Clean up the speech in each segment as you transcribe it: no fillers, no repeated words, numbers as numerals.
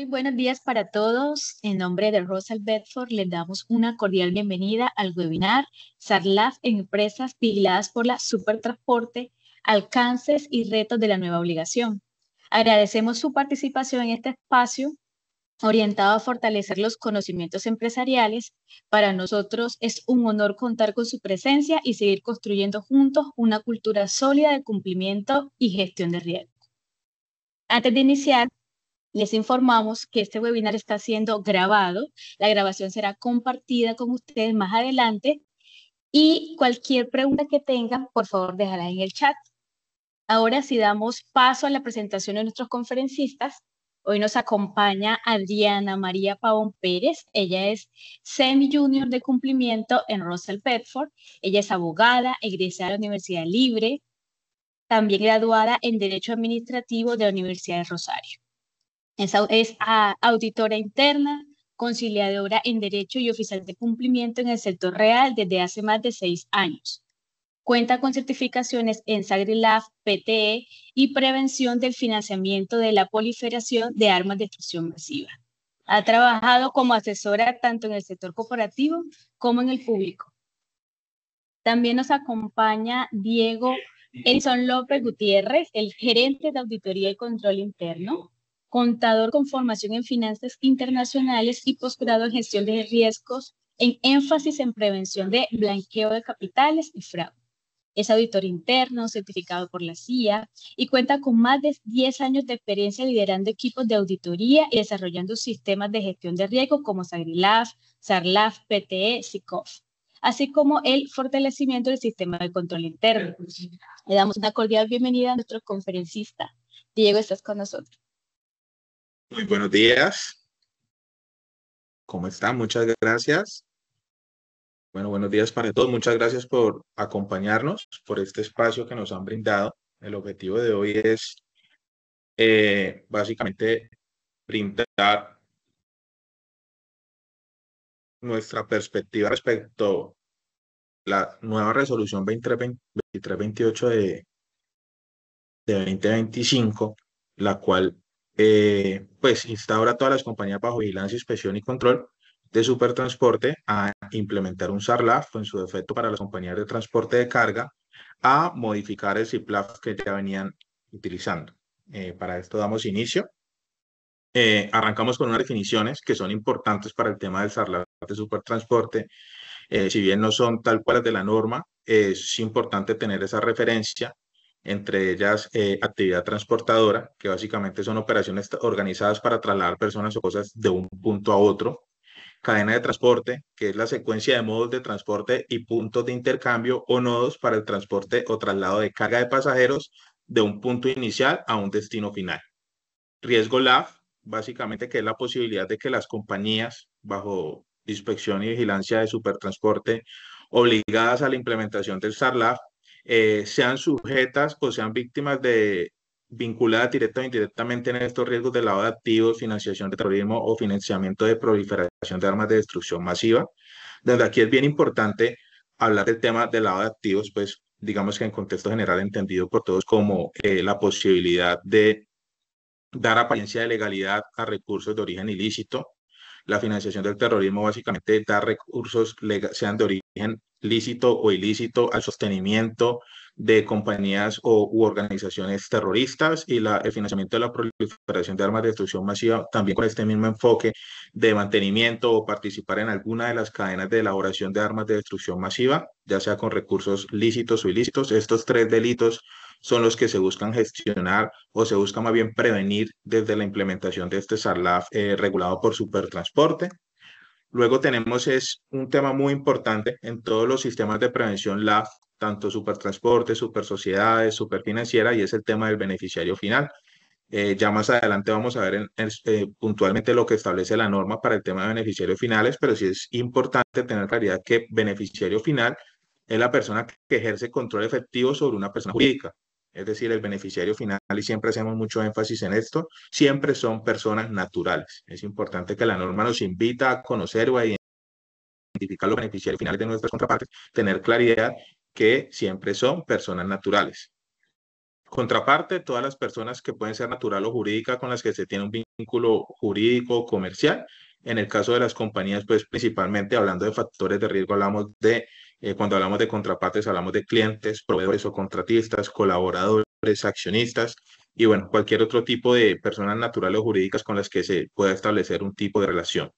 Muy buenos días para todos. En nombre de Rosal Bedford, les damos una cordial bienvenida al webinar SARLAF en empresas vigiladas por la Supertransporte, alcances y retos de la nueva obligación. Agradecemos su participación en este espacio orientado a fortalecer los conocimientos empresariales. Para nosotros es un honor contar con su presencia y seguir construyendo juntos una cultura sólida de cumplimiento y gestión de riesgo. Antes de iniciar, les informamos que este webinar está siendo grabado. La grabación será compartida con ustedes más adelante y cualquier pregunta que tengan, por favor, déjala en el chat. Ahora sí damos paso a la presentación de nuestros conferencistas. Hoy nos acompaña Adriana María Pavón Pérez. Ella es Semi Junior de cumplimiento en Russell Bedford. Ella es abogada, egresada de la Universidad Libre, también graduada en Derecho Administrativo de la Universidad de Rosario. Es auditora interna, conciliadora en Derecho y oficial de cumplimiento en el sector real desde hace más de 6 años. Cuenta con certificaciones en SAGRILAF, PTE y prevención del financiamiento de la proliferación de armas de destrucción masiva. Ha trabajado como asesora tanto en el sector corporativo como en el público. También nos acompaña Diego Edison López Gutiérrez, el gerente de Auditoría y Control Interno, contador con formación en finanzas internacionales y posgrado en gestión de riesgos en énfasis en prevención de blanqueo de capitales y fraude. Es auditor interno, certificado por la CIA y cuenta con más de 10 años de experiencia liderando equipos de auditoría y desarrollando sistemas de gestión de riesgo como SAGRILAF, SARLAF, PTE, SICOF, así como el fortalecimiento del sistema de control interno. Le damos una cordial bienvenida a nuestro conferencista. Diego, estás con nosotros. Muy buenos días. ¿Cómo están? Muchas gracias. Bueno, buenos días para todos. Muchas gracias por acompañarnos, por este espacio que nos han brindado. El objetivo de hoy es básicamente brindar nuestra perspectiva respecto a la nueva resolución 2328 de 2025, la cual pues instaura a todas las compañías bajo vigilancia, inspección y control de Supertransporte a implementar un SARLAF, en su defecto para las compañías de transporte de carga, a modificar el CIPLAF que ya venían utilizando. Para esto damos inicio. Arrancamos con unas definiciones que son importantes para el tema del SARLAF de Supertransporte. Si bien no son tal cual de la norma, es importante tener esa referencia, entre ellas actividad transportadora, que básicamente son operaciones organizadas para trasladar personas o cosas de un punto a otro. Cadena de transporte, que es la secuencia de modos de transporte y puntos de intercambio o nodos para el transporte o traslado de carga de pasajeros de un punto inicial a un destino final. Riesgo LAF, básicamente que es la posibilidad de que las compañías bajo inspección y vigilancia de Supertransporte obligadas a la implementación del SARLAF sean sujetas o sean víctimas de vinculadas directa o indirectamente en estos riesgos de lavado de activos, financiación de terrorismo o financiamiento de proliferación de armas de destrucción masiva. Desde aquí es bien importante hablar del tema del lavado de activos, pues digamos que en contexto general entendido por todos como la posibilidad de dar apariencia de legalidad a recursos de origen ilícito. La financiación del terrorismo básicamente da recursos, sean de origen lícito o ilícito, al sostenimiento de compañías u organizaciones terroristas, y el financiamiento de la proliferación de armas de destrucción masiva también con este mismo enfoque de mantenimiento o participar en alguna de las cadenas de elaboración de armas de destrucción masiva, ya sea con recursos lícitos o ilícitos. Estos tres delitos son los que se buscan gestionar o se busca más bien prevenir desde la implementación de este SARLAF regulado por Supertransporte. Luego tenemos un tema muy importante en todos los sistemas de prevención LAF, tanto Supertransporte, Supersociedades, Superfinanciera, y es el tema del beneficiario final. Ya más adelante vamos a ver puntualmente lo que establece la norma para el tema de beneficiarios finales, pero sí es importante tener claridad que beneficiario final es la persona que ejerce control efectivo sobre una persona jurídica. Es decir, el beneficiario final, y siempre hacemos mucho énfasis en esto, siempre son personas naturales. Es importante que la norma nos invita a conocer o a identificar los beneficiarios finales de nuestras contrapartes, tener claridad que siempre son personas naturales. contraparte, todas las personas que pueden ser natural o jurídica con las que se tiene un vínculo jurídico o comercial. En el caso de las compañías, pues principalmente hablando de factores de riesgo, cuando hablamos de contrapartes, hablamos de clientes, proveedores o contratistas, colaboradores, accionistas y bueno, cualquier otro tipo de personas naturales o jurídicas con las que se pueda establecer un tipo de relación.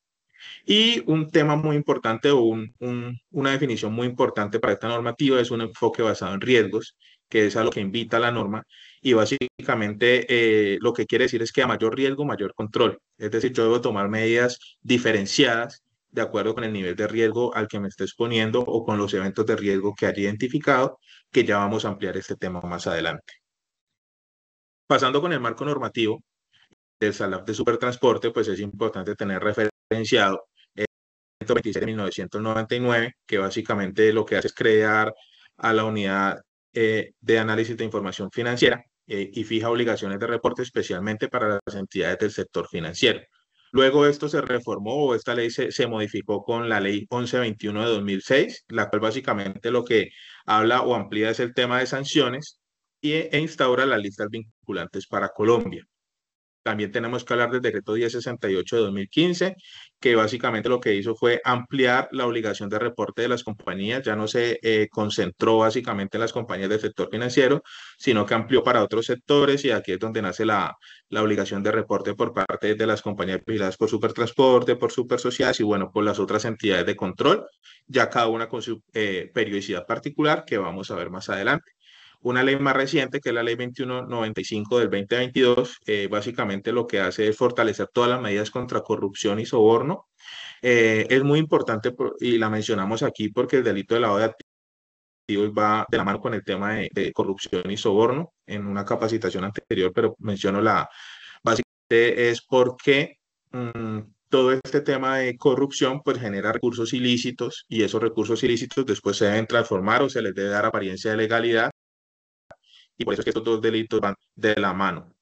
Y un tema muy importante o una definición muy importante para esta normativa es un enfoque basado en riesgos, que es a lo que invita la norma. Y básicamente lo que quiere decir es que a mayor riesgo, mayor control. Es decir, yo debo tomar medidas diferenciadas de acuerdo con el nivel de riesgo al que me esté exponiendo o con los eventos de riesgo que haya identificado, que ya vamos a ampliar este tema más adelante. Pasando con el marco normativo del SALAF de supertransporte, pues es importante tener referenciado 126 de 1999, que básicamente lo que hace es crear a la unidad de análisis de información financiera y fija obligaciones de reporte especialmente para las entidades del sector financiero. Luego esto se reformó o esta ley se modificó con la ley 1121 de 2006, la cual básicamente lo que habla o amplía es el tema de sanciones e instaura las listas vinculantes para Colombia. También tenemos que hablar del decreto 1068 de 2015, que básicamente lo que hizo fue ampliar la obligación de reporte de las compañías. Ya no se concentró básicamente en las compañías del sector financiero, sino que amplió para otros sectores y aquí es donde nace la obligación de reporte por parte de las compañías vigiladas por Supertransporte, por Supersociedades y bueno, por las otras entidades de control, ya cada una con su periodicidad particular que vamos a ver más adelante. Una ley más reciente, que es la ley 2195 del 2022, básicamente lo que hace es fortalecer todas las medidas contra corrupción y soborno. Es muy importante y la mencionamos aquí porque el delito de lavado de activos va de la mano con el tema de corrupción y soborno en una capacitación anterior, pero menciono básicamente es porque todo este tema de corrupción pues genera recursos ilícitos y esos recursos ilícitos después se deben transformar o se les debe dar apariencia de legalidad y por eso es que estos dos delitos van de la mano.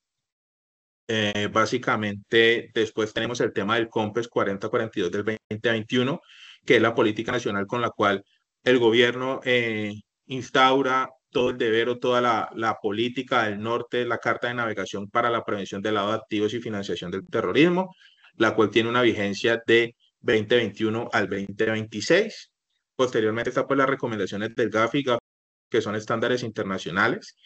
Básicamente, después tenemos el tema del COMPES 4042 del 2021, que es la política nacional con la cual el gobierno instaura todo el deber o toda la política del norte, la Carta de Navegación para la Prevención del Lavado de Activos y Financiación del Terrorismo, la cual tiene una vigencia de 2021 al 2026. Posteriormente está pues las recomendaciones del GAFI, que son estándares internacionales.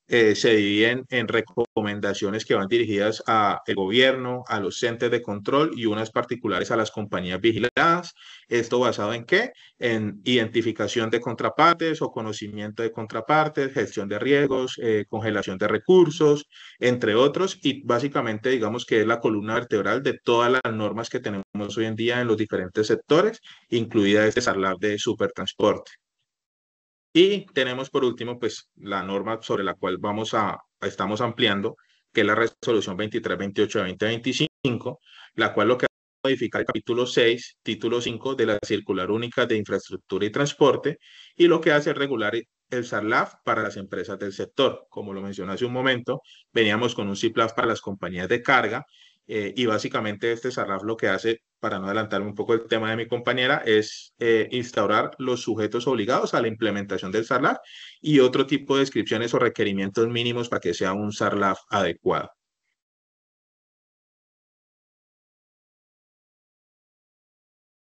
Se dividen en recomendaciones que van dirigidas al gobierno, a los entes de control y unas particulares a las compañías vigiladas. ¿Esto basado en qué? En identificación de contrapartes o conocimiento de contrapartes, gestión de riesgos, congelación de recursos, entre otros. Y básicamente digamos que es la columna vertebral de todas las normas que tenemos hoy en día en los diferentes sectores, incluida este SARLAF de supertransporte. Y tenemos por último, pues, la norma sobre la cual estamos ampliando, que es la resolución 2328 de 2025, la cual lo que hace es modificar el capítulo 6, título 5 de la Circular Única de Infraestructura y Transporte, y lo que hace es regular el SARLAF para las empresas del sector. Como lo mencioné hace un momento, veníamos con un CIPLAF para las compañías de carga, y básicamente este SARLAF lo que hace, para no adelantarme un poco el tema de mi compañera, es instaurar los sujetos obligados a la implementación del SARLAF y otro tipo de descripciones o requerimientos mínimos para que sea un SARLAF adecuado.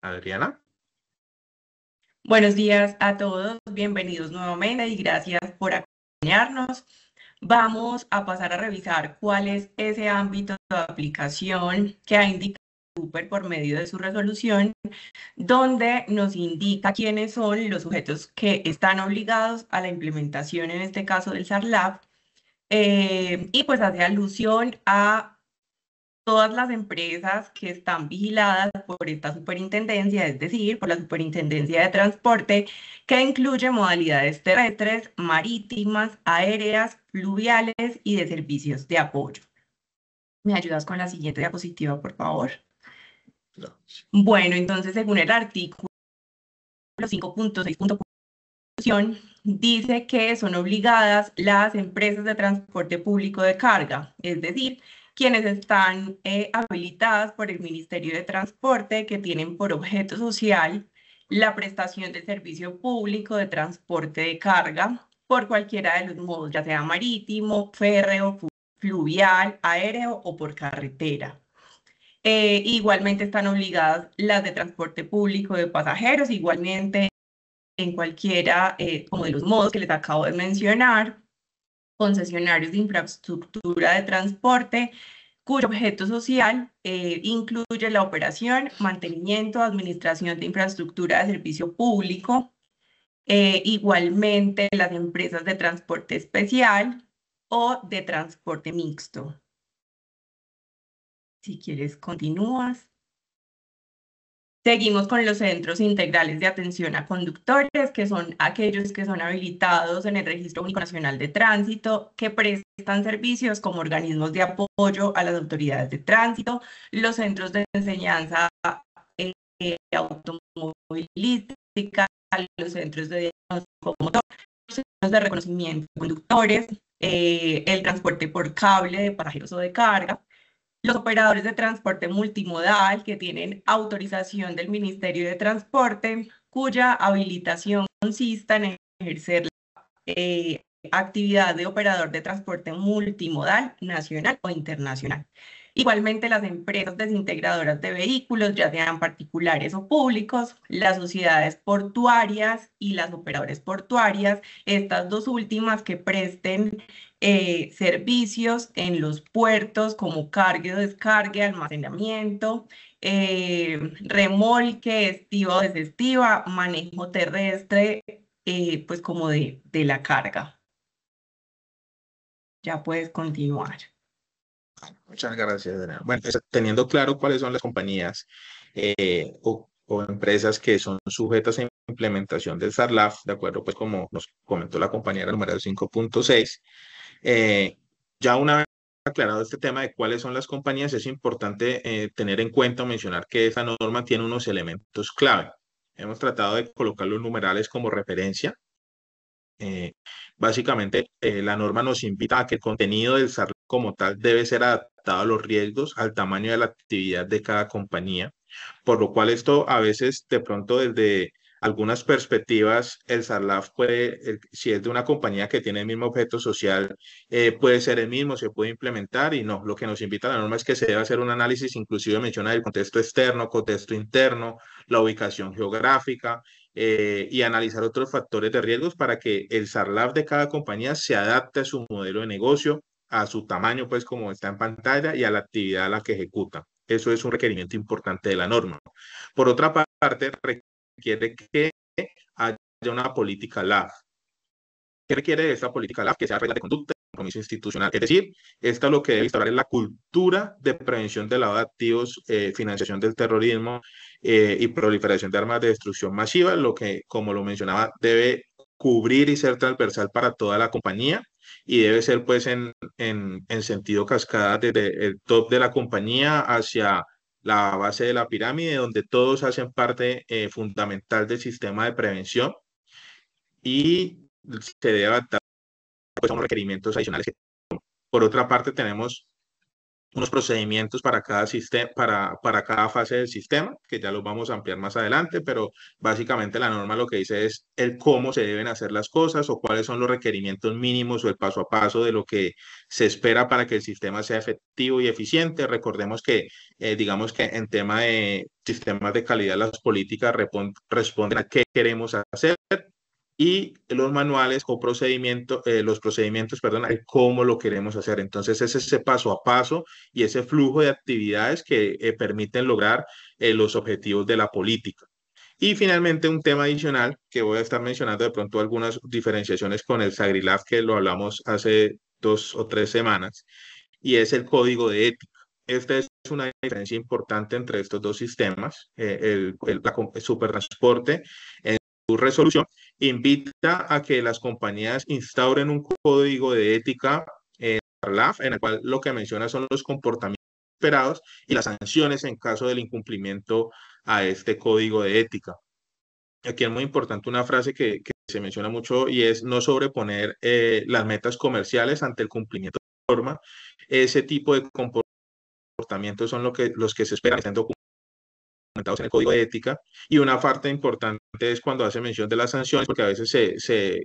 Adriana. Buenos días a todos, bienvenidos nuevamente y gracias por acompañarnos. Vamos a pasar a revisar cuál es ese ámbito de aplicación que ha indicado Super por medio de su resolución, donde nos indica quiénes son los sujetos que están obligados a la implementación, en este caso del SARLAF, y pues hace alusión a todas las empresas que están vigiladas por esta superintendencia, es decir, por la Superintendencia de Transporte, que incluye modalidades terrestres, marítimas, aéreas, fluviales y de servicios de apoyo. ¿Me ayudas con la siguiente diapositiva, por favor? No. Bueno, entonces, según el artículo 5.6. Dice que son obligadas las empresas de transporte público de carga, es decir, quienes están habilitadas por el Ministerio de Transporte, que tienen por objeto social la prestación del servicio público de transporte de carga por cualquiera de los modos, ya sea marítimo, férreo, fluvial, aéreo o por carretera. Igualmente están obligadas las de transporte público de pasajeros, igualmente en cualquiera como de los modos que les acabo de mencionar, concesionarios de infraestructura de transporte, cuyo objeto social incluye la operación, mantenimiento, administración de infraestructura de servicio público, igualmente las empresas de transporte especial o de transporte mixto. Si quieres, continúas. Seguimos con los centros integrales de atención a conductores, que son aquellos que son habilitados en el Registro Único Nacional de Tránsito, que prestan servicios como organismos de apoyo a las autoridades de tránsito, los centros de enseñanza automovilística, los centros de diagnóstico motor, los centros de reconocimiento de conductores, el transporte por cable de pasajeros o de carga, los operadores de transporte multimodal que tienen autorización del Ministerio de Transporte, cuya habilitación consista en ejercer la actividad de operador de transporte multimodal nacional o internacional. Igualmente, las empresas desintegradoras de vehículos, ya sean particulares o públicos, las sociedades portuarias y las operadoras portuarias, estas dos últimas que presten servicios en los puertos como cargue o descargue, almacenamiento, remolque, estiva o desestiva, manejo terrestre, pues como de la carga. Ya puedes continuar. Muchas gracias, Adriana. Bueno, teniendo claro cuáles son las compañías o empresas que son sujetas a implementación del SARLAF, de acuerdo, pues como nos comentó la compañera número 5.6, ya una vez aclarado este tema de cuáles son las compañías, es importante tener en cuenta o mencionar que esta norma tiene unos elementos clave. Hemos tratado de colocar los numerales como referencia. Básicamente, la norma nos invita a que el contenido del SARLAF como tal debe ser adaptado a los riesgos, al tamaño de la actividad de cada compañía, por lo cual esto a veces de pronto desde algunas perspectivas el SARLAF puede, si es de una compañía que tiene el mismo objeto social, puede ser el mismo, se puede implementar y no, lo que nos invita a la norma es que se debe hacer un análisis, inclusive menciona el contexto externo, contexto interno, la ubicación geográfica, y analizar otros factores de riesgos para que el SARLAF de cada compañía se adapte a su modelo de negocio, a su tamaño, pues como está en pantalla, y a la actividad a la que ejecuta. Eso es un requerimiento importante de la norma. Por otra parte, requiere que haya una política LAF. ¿Qué requiere de esta política LAF? Que sea regla de conducta y compromiso institucional. Es decir, esto lo que debe instaurar es la cultura de prevención de lavado de activos, financiación del terrorismo y proliferación de armas de destrucción masiva, lo que, como lo mencionaba, debe cubrir y ser transversal para toda la compañía y debe ser pues en sentido cascada desde el top de la compañía hacia la base de la pirámide, donde todos hacen parte fundamental del sistema de prevención y se debe adaptar pues, a unos requerimientos adicionales. Por otra parte, tenemos unos procedimientos para cada sistema, para cada fase del sistema, que ya los vamos a ampliar más adelante, pero básicamente la norma lo que dice es el cómo se deben hacer las cosas o cuáles son los requerimientos mínimos o el paso a paso de lo que se espera para que el sistema sea efectivo y eficiente. Recordemos que, digamos que en tema de sistemas de calidad, las políticas responden a qué queremos hacer y los manuales o procedimientos, los procedimientos, perdón, el cómo lo queremos hacer. Entonces, es ese paso a paso y ese flujo de actividades que permiten lograr los objetivos de la política. Y finalmente, un tema adicional que voy a estar mencionando de pronto algunas diferenciaciones con el SAGRILAF, que lo hablamos hace 2 o 3 semanas, y es el código de ética. Esta es una diferencia importante entre estos dos sistemas, el supertransporte en su resolución invita a que las compañías instauren un código de ética LAF, en el cual lo que menciona son los comportamientos esperados y las sanciones en caso del incumplimiento a este código de ética. Aquí es muy importante una frase que se menciona mucho y es no sobreponer las metas comerciales ante el cumplimiento de la norma. Ese tipo de comportamientos son los que se esperan estén documentados en el código de ética, y una parte importante es cuando hace mención de las sanciones, porque a veces se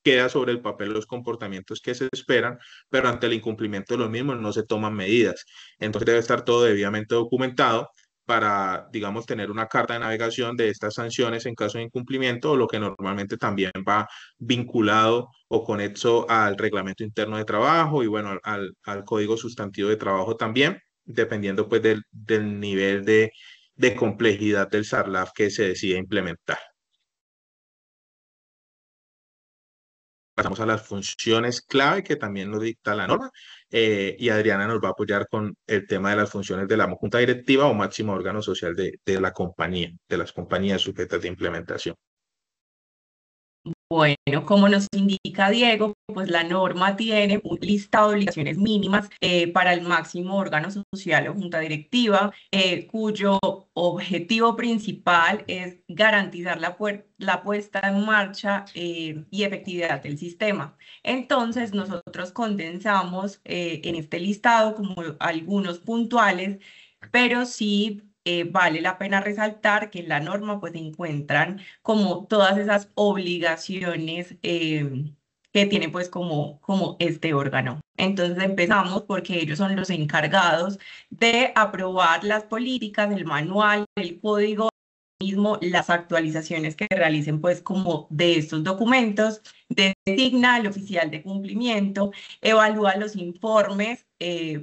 queda sobre el papel los comportamientos que se esperan, pero ante el incumplimiento de los mismos no se toman medidas. Entonces debe estar todo debidamente documentado para, digamos, tener una carta de navegación de estas sanciones en caso de incumplimiento, o lo que normalmente también va vinculado o conexo al reglamento interno de trabajo y, bueno, al código sustantivo de trabajo también, dependiendo pues del nivel de complejidad del SARLAF que se decide implementar. Pasamos a las funciones clave que también nos dicta la norma, y Adriana nos va a apoyar con el tema de las funciones de la junta directiva o máximo órgano social de la compañía, de las compañías sujetas de implementación. Bueno, como nos indica Diego, pues la norma tiene un listado de obligaciones mínimas para el máximo órgano social o junta directiva, cuyo objetivo principal es garantizar la puesta en marcha y efectividad del sistema. Entonces, nosotros condensamos en este listado como algunos puntuales, pero sí vale la pena resaltar que en la norma pues se encuentran como todas esas obligaciones que tiene pues como este órgano. Entonces empezamos porque ellos son los encargados de aprobar las políticas, el manual, el código, mismo las actualizaciones que realicen pues como de estos documentos, designa al oficial de cumplimiento, evalúa los informes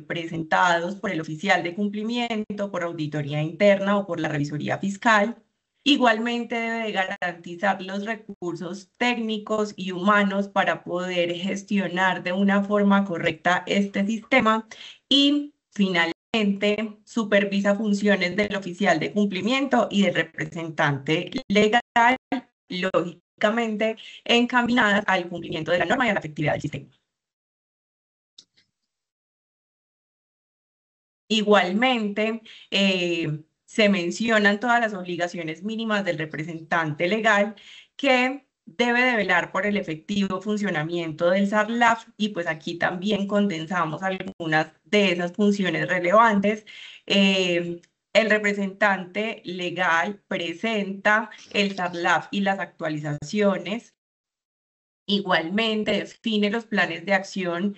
presentados por el oficial de cumplimiento, por auditoría interna o por la revisoría fiscal. Igualmente debe garantizar los recursos técnicos y humanos para poder gestionar de una forma correcta este sistema y finalmente supervisa funciones del oficial de cumplimiento y del representante legal, lógicamente encaminadas al cumplimiento de la norma y a la efectividad del sistema. Igualmente, se mencionan todas las obligaciones mínimas del representante legal que debe de velar por el efectivo funcionamiento del SARLAF, y pues aquí también condensamos algunas de esas funciones relevantes. El representante legal presenta el SARLAF y las actualizaciones. Igualmente define los planes de acción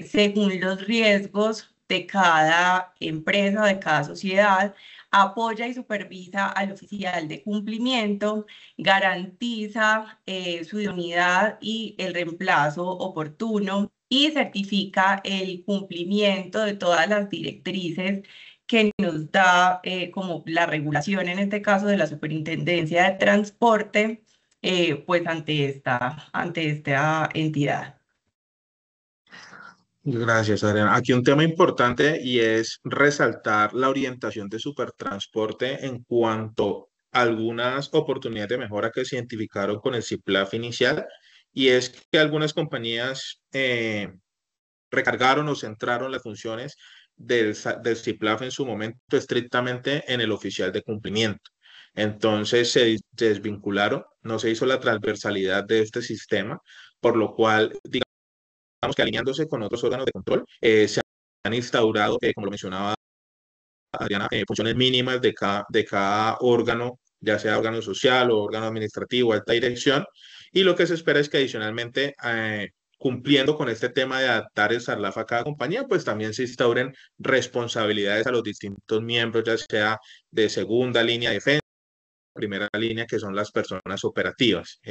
según los riesgos de cada empresa, de cada sociedad, apoya y supervisa al oficial de cumplimiento, garantiza su idoneidad y el reemplazo oportuno y certifica el cumplimiento de todas las directrices que nos da como la regulación, en este caso de la Superintendencia de Transporte, pues ante esta entidad. Gracias, Adriana. Aquí un tema importante y es resaltar la orientación de Supertransporte en cuanto a algunas oportunidades de mejora que se identificaron con el CIPLAF inicial, y es que algunas compañías recargaron o centraron las funciones del CIPLAF en su momento estrictamente en el oficial de cumplimiento. Entonces se desvincularon, no se hizo la transversalidad de este sistema, por lo cual, digamos que alineándose con otros órganos de control, se han instaurado, como lo mencionaba Adriana, funciones mínimas de cada órgano, ya sea órgano social o órgano administrativo, alta dirección, y lo que se espera es que adicionalmente, cumpliendo con este tema de adaptar el SARLAF a cada compañía, pues también se instauren responsabilidades a los distintos miembros, ya sea de segunda línea de defensa, primera línea, que son las personas operativas.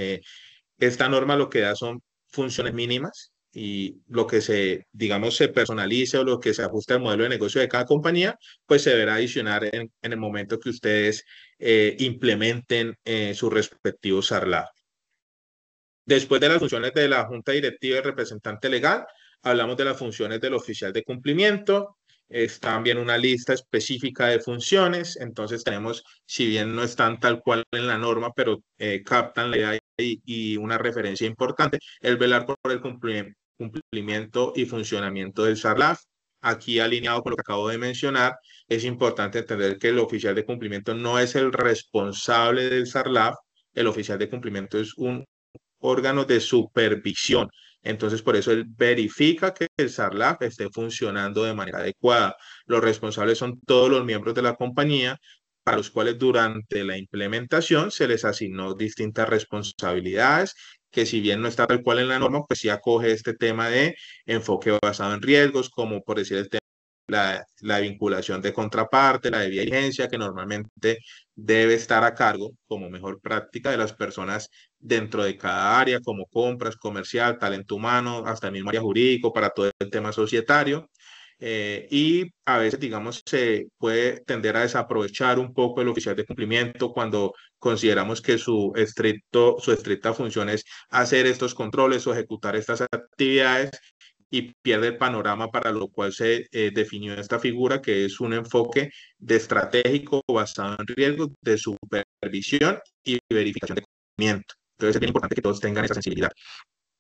Esta norma lo que da son funciones mínimas, y lo que digamos, se personalice o lo que se ajuste al modelo de negocio de cada compañía, pues se deberá adicionar en el momento que ustedes implementen sus respectivos SARLAF. Después de las funciones de la junta directiva y representante legal, hablamos de las funciones del oficial de cumplimiento. Es también una lista específica de funciones. Entonces tenemos, si bien no están tal cual en la norma, pero captan la idea y una referencia importante, el velar por el cumplimiento y funcionamiento del SARLAF. Aquí, alineado con lo que acabo de mencionar, es importante entender que el oficial de cumplimiento no es el responsable del SARLAF. El oficial de cumplimiento es un órgano de supervisión. Entonces, por eso él verifica que el SARLAF esté funcionando de manera adecuada. Los responsables son todos los miembros de la compañía, para los cuales durante la implementación se les asignó distintas responsabilidades que si bien no está tal cual en la norma, pues sí acoge este tema de enfoque basado en riesgos, como por decir el tema la vinculación de contraparte, la debida diligencia, que normalmente debe estar a cargo como mejor práctica de las personas dentro de cada área, como compras, comercial, talento humano, hasta el mismo área jurídico, para todo el tema societario. Y a veces, digamos, se puede tender a desaprovechar un poco el oficial de cumplimiento cuando consideramos que su estricta función es hacer estos controles o ejecutar estas actividades y pierde el panorama para lo cual se definió esta figura, que es un enfoque de estratégico basado en riesgos de supervisión y verificación de cumplimiento. Entonces es bien importante que todos tengan esa sensibilidad.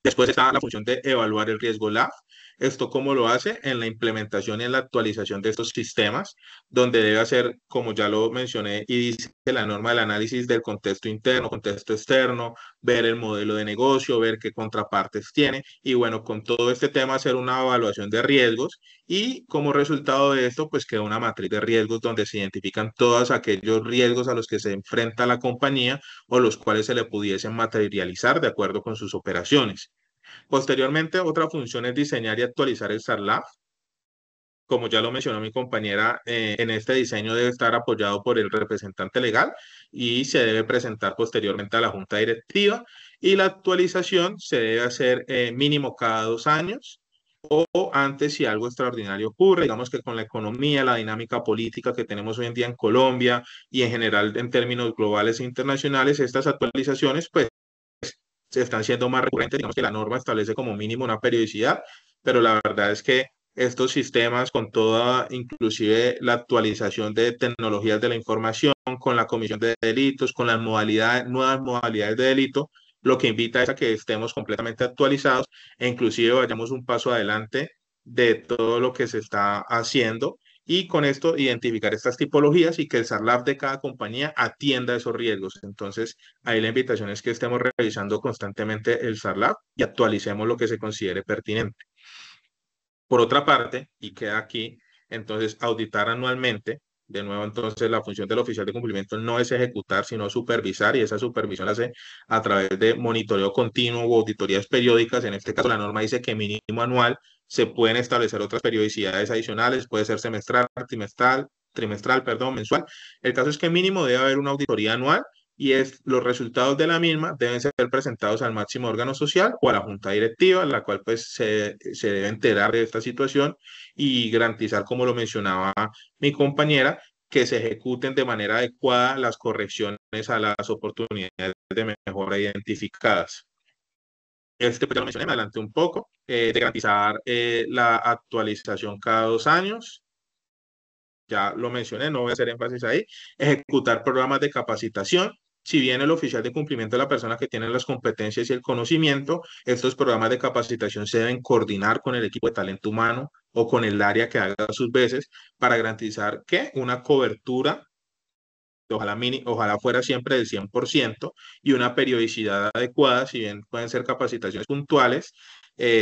Después está la función de evaluar el riesgo LAF. ¿Esto cómo lo hace? En la implementación y en la actualización de estos sistemas, donde debe hacer, como ya lo mencioné, y dice la norma del análisis del contexto interno, contexto externo, ver el modelo de negocio, ver qué contrapartes tiene, y bueno, con todo este tema hacer una evaluación de riesgos y como resultado de esto, pues queda una matriz de riesgos donde se identifican todos aquellos riesgos a los que se enfrenta la compañía o los cuales se le pudiesen materializar de acuerdo con sus operaciones. Posteriormente, otra función es diseñar y actualizar el SARLAF. Como ya lo mencionó mi compañera, en este diseño debe estar apoyado por el representante legal y se debe presentar posteriormente a la junta directiva y la actualización se debe hacer mínimo cada 2 años o antes si algo extraordinario ocurre, digamos que con la economía, la dinámica política que tenemos hoy en día en Colombia y en general en términos globales e internacionales, estas actualizaciones pues se están siendo más recurrentes, digamos que la norma establece como mínimo una periodicidad, pero la verdad es que estos sistemas con toda, inclusive la actualización de tecnologías de la información, con la comisión de delitos, con las modalidades, nuevas modalidades de delito, lo que invita es a que estemos completamente actualizados e inclusive vayamos un paso adelante de todo lo que se está haciendo y con esto identificar estas tipologías y que el SARLAF de cada compañía atienda esos riesgos. Entonces, ahí la invitación es que estemos revisando constantemente el SARLAF y actualicemos lo que se considere pertinente. Por otra parte, y queda aquí, entonces, auditar anualmente. De nuevo, entonces, la función del oficial de cumplimiento no es ejecutar, sino supervisar, y esa supervisión la hace a través de monitoreo continuo o auditorías periódicas. En este caso, la norma dice que mínimo anual se pueden establecer otras periodicidades adicionales, puede ser semestral, trimestral, perdón, mensual. El caso es que mínimo debe haber una auditoría anual y los resultados de la misma deben ser presentados al máximo órgano social o a la junta directiva, la cual pues se debe enterar de esta situación y garantizar, como lo mencionaba mi compañera, que se ejecuten de manera adecuada las correcciones a las oportunidades de mejora identificadas. Pues ya lo mencioné, me adelanté un poco, de garantizar la actualización cada 2 años, ya lo mencioné, no voy a hacer énfasis ahí, ejecutar programas de capacitación. Si bien el oficial de cumplimiento es la persona que tiene las competencias y el conocimiento, estos programas de capacitación se deben coordinar con el equipo de talento humano o con el área que haga sus veces para garantizar que una cobertura, ojalá fuera siempre del 100% y una periodicidad adecuada, si bien pueden ser capacitaciones puntuales,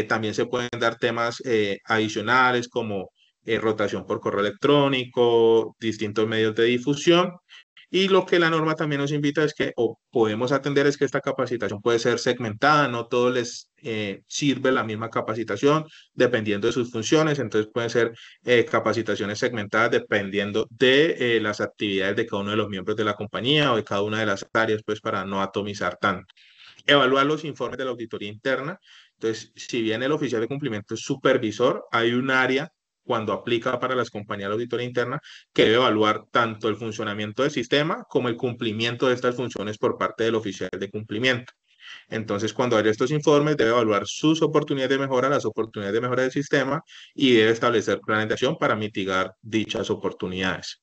también se pueden dar temas adicionales como rotación por correo electrónico, distintos medios de difusión. Y lo que la norma también nos invita es que, o podemos atender, es que esta capacitación puede ser segmentada, no todos les sirve la misma capacitación dependiendo de sus funciones, entonces pueden ser capacitaciones segmentadas dependiendo de las actividades de cada uno de los miembros de la compañía o de cada una de las áreas, pues para no atomizar tanto. Evaluar los informes de la auditoría interna. Entonces, si bien el oficial de cumplimiento es supervisor, hay un área cuando aplica para las compañías de auditoría interna que debe evaluar tanto el funcionamiento del sistema como el cumplimiento de estas funciones por parte del oficial de cumplimiento. Entonces, cuando haya estos informes, debe evaluar sus oportunidades de mejora, las oportunidades de mejora del sistema y debe establecer planes de acción para mitigar dichas oportunidades.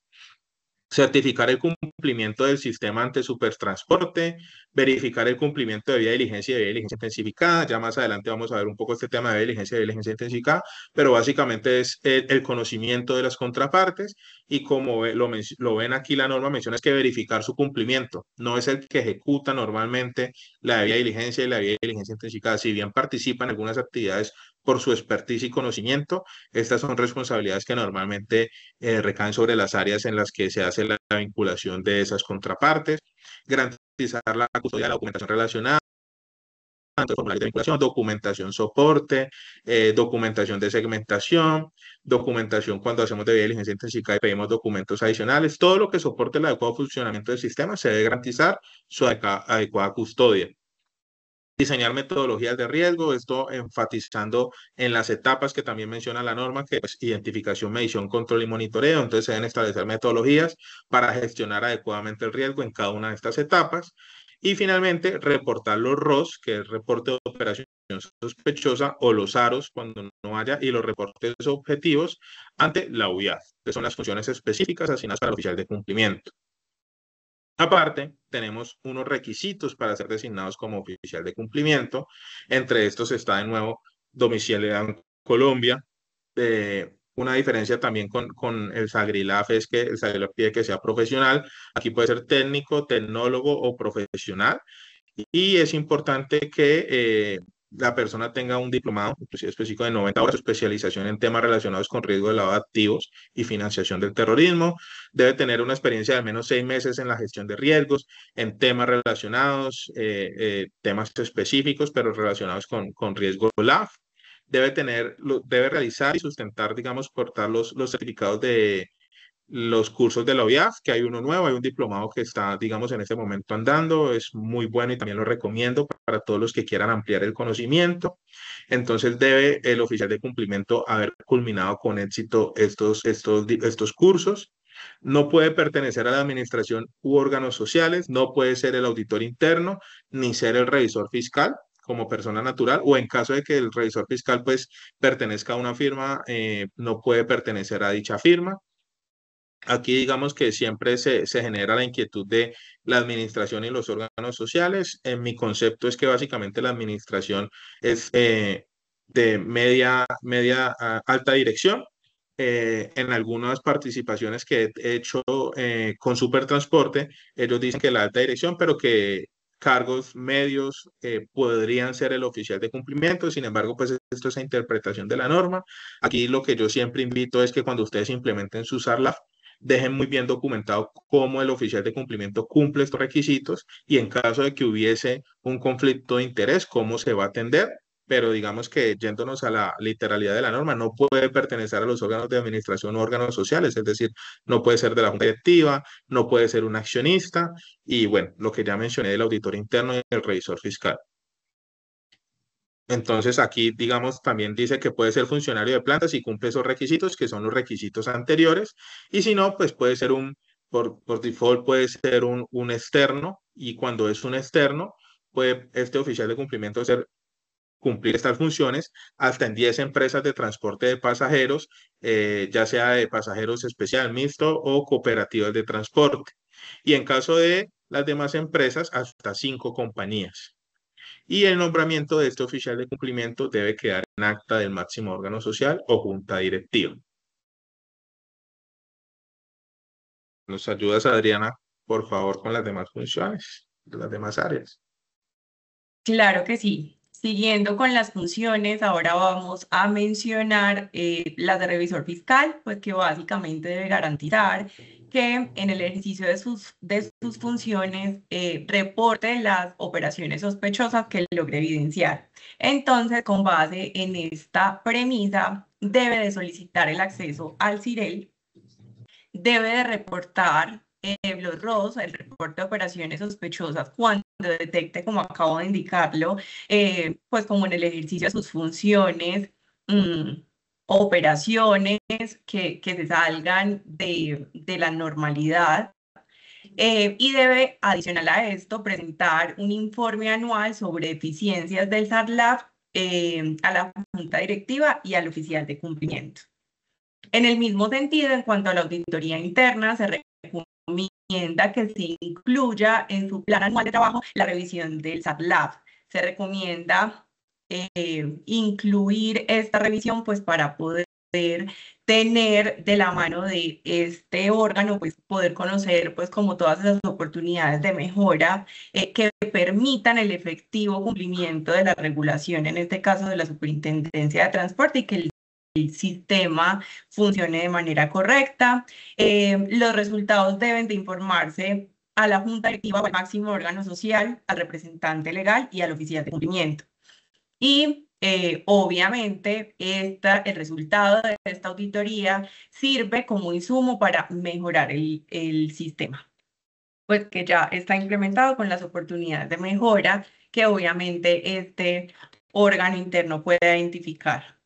Certificar el cumplimiento del sistema ante Supertransporte, verificar el cumplimiento de vía de diligencia y de vía de diligencia intensificada. Ya más adelante vamos a ver un poco este tema de diligencia y de diligencia intensificada, pero básicamente es el conocimiento de las contrapartes y como lo ven aquí la norma menciona es que verificar su cumplimiento. No es el que ejecuta normalmente la vía de diligencia y la vía de diligencia intensificada. Si bien participa en algunas actividades por su expertise y conocimiento, estas son responsabilidades que normalmente recaen sobre las áreas en las que se hace la vinculación de esas contrapartes, garantizar la custodia de la documentación relacionada, formulario de vinculación, documentación soporte, documentación de segmentación, documentación cuando hacemos debida diligencia intensificada y pedimos documentos adicionales. Todo lo que soporte el adecuado funcionamiento del sistema se debe garantizar su adecuada custodia. Diseñar metodologías de riesgo, esto enfatizando en las etapas que también menciona la norma, que es identificación, medición, control y monitoreo. Entonces se deben establecer metodologías para gestionar adecuadamente el riesgo en cada una de estas etapas. Y finalmente, reportar los ROS, que es reporte de operación sospechosa, o los AROS cuando no haya, y los reportes objetivos ante la UIAF, que son las funciones específicas asignadas para el oficial de cumplimiento. Aparte, tenemos unos requisitos para ser designados como oficial de cumplimiento. Entre estos está de nuevo domiciliado en Colombia. Una diferencia también con el SAGRILAF es que el SAGRILAF pide que sea profesional. Aquí puede ser técnico, tecnólogo o profesional. Y es importante que la persona tenga un diplomado, inclusive específico de 90 horas, especialización en temas relacionados con riesgo de lavado de activos y financiación del terrorismo. Debe tener una experiencia de al menos 6 meses en la gestión de riesgos, en temas relacionados, temas específicos, pero relacionados con riesgo LAF. Debe realizar y sustentar, digamos, portar los certificados de los cursos de la OIAF, que hay uno nuevo, hay un diplomado que está, digamos, en este momento andando, es muy bueno y también lo recomiendo para todos los que quieran ampliar el conocimiento. Entonces debe el oficial de cumplimiento haber culminado con éxito estos cursos. No puede pertenecer a la administración u órganos sociales, no puede ser el auditor interno, ni ser el revisor fiscal como persona natural, o en caso de que el revisor fiscal pues pertenezca a una firma, no puede pertenecer a dicha firma. Aquí digamos que siempre se genera la inquietud de la administración y los órganos sociales. En mi concepto es que básicamente la administración es de media alta dirección. En algunas participaciones que he hecho con Supertransporte, ellos dicen que la alta dirección, pero que cargos medios podrían ser el oficial de cumplimiento. Sin embargo, pues esto es la interpretación de la norma. Aquí lo que yo siempre invito es que cuando ustedes implementen su SARLAF, dejen muy bien documentado cómo el oficial de cumplimiento cumple estos requisitos y en caso de que hubiese un conflicto de interés, cómo se va a atender. Pero digamos que yéndonos a la literalidad de la norma, no puede pertenecer a los órganos de administración o órganos sociales, es decir, no puede ser de la junta directiva, no puede ser un accionista y bueno, lo que ya mencioné del auditor interno y el revisor fiscal. Entonces aquí, digamos, también dice que puede ser funcionario de planta si cumple esos requisitos, que son los requisitos anteriores, y si no, pues puede ser por default puede ser un externo, y cuando es un externo, puede este oficial de cumplimiento cumplir estas funciones hasta en 10 empresas de transporte de pasajeros, ya sea de pasajeros especial, mixto o cooperativas de transporte. Y en caso de las demás empresas, hasta 5 compañías. Y el nombramiento de este oficial de cumplimiento debe quedar en acta del máximo órgano social o junta directiva. ¿Nos ayudas, Adriana, por favor, con las demás funciones, de las demás áreas? Claro que sí. Siguiendo con las funciones, ahora vamos a mencionar las de revisor fiscal, pues que básicamente debe garantizar que en el ejercicio de sus funciones reporte las operaciones sospechosas que logre evidenciar. Entonces, con base en esta premisa, debe de solicitar el acceso al CIREL, debe de reportar los ROS, el reporte de operaciones sospechosas, cuando detecte, como acabo de indicarlo, pues como en el ejercicio de sus funciones, operaciones que se salgan de la normalidad. Y debe, adicional a esto, presentar un informe anual sobre eficiencias del SARLAF a la Junta Directiva y al oficial de cumplimiento. En el mismo sentido, en cuanto a la auditoría interna, se recomienda que se incluya en su plan anual de trabajo la revisión del SARLAF. Se recomienda incluir esta revisión pues para poder tener de la mano de este órgano, pues poder conocer pues como todas esas oportunidades de mejora que permitan el efectivo cumplimiento de la regulación, en este caso de la Superintendencia de Transporte, y que el sistema funcione de manera correcta. Los resultados deben de informarse a la junta directiva o al máximo órgano social, al representante legal y al oficial de cumplimiento. Y obviamente el resultado de esta auditoría sirve como insumo para mejorar el sistema, pues que ya está implementado con las oportunidades de mejora que obviamente este órgano interno puede identificar.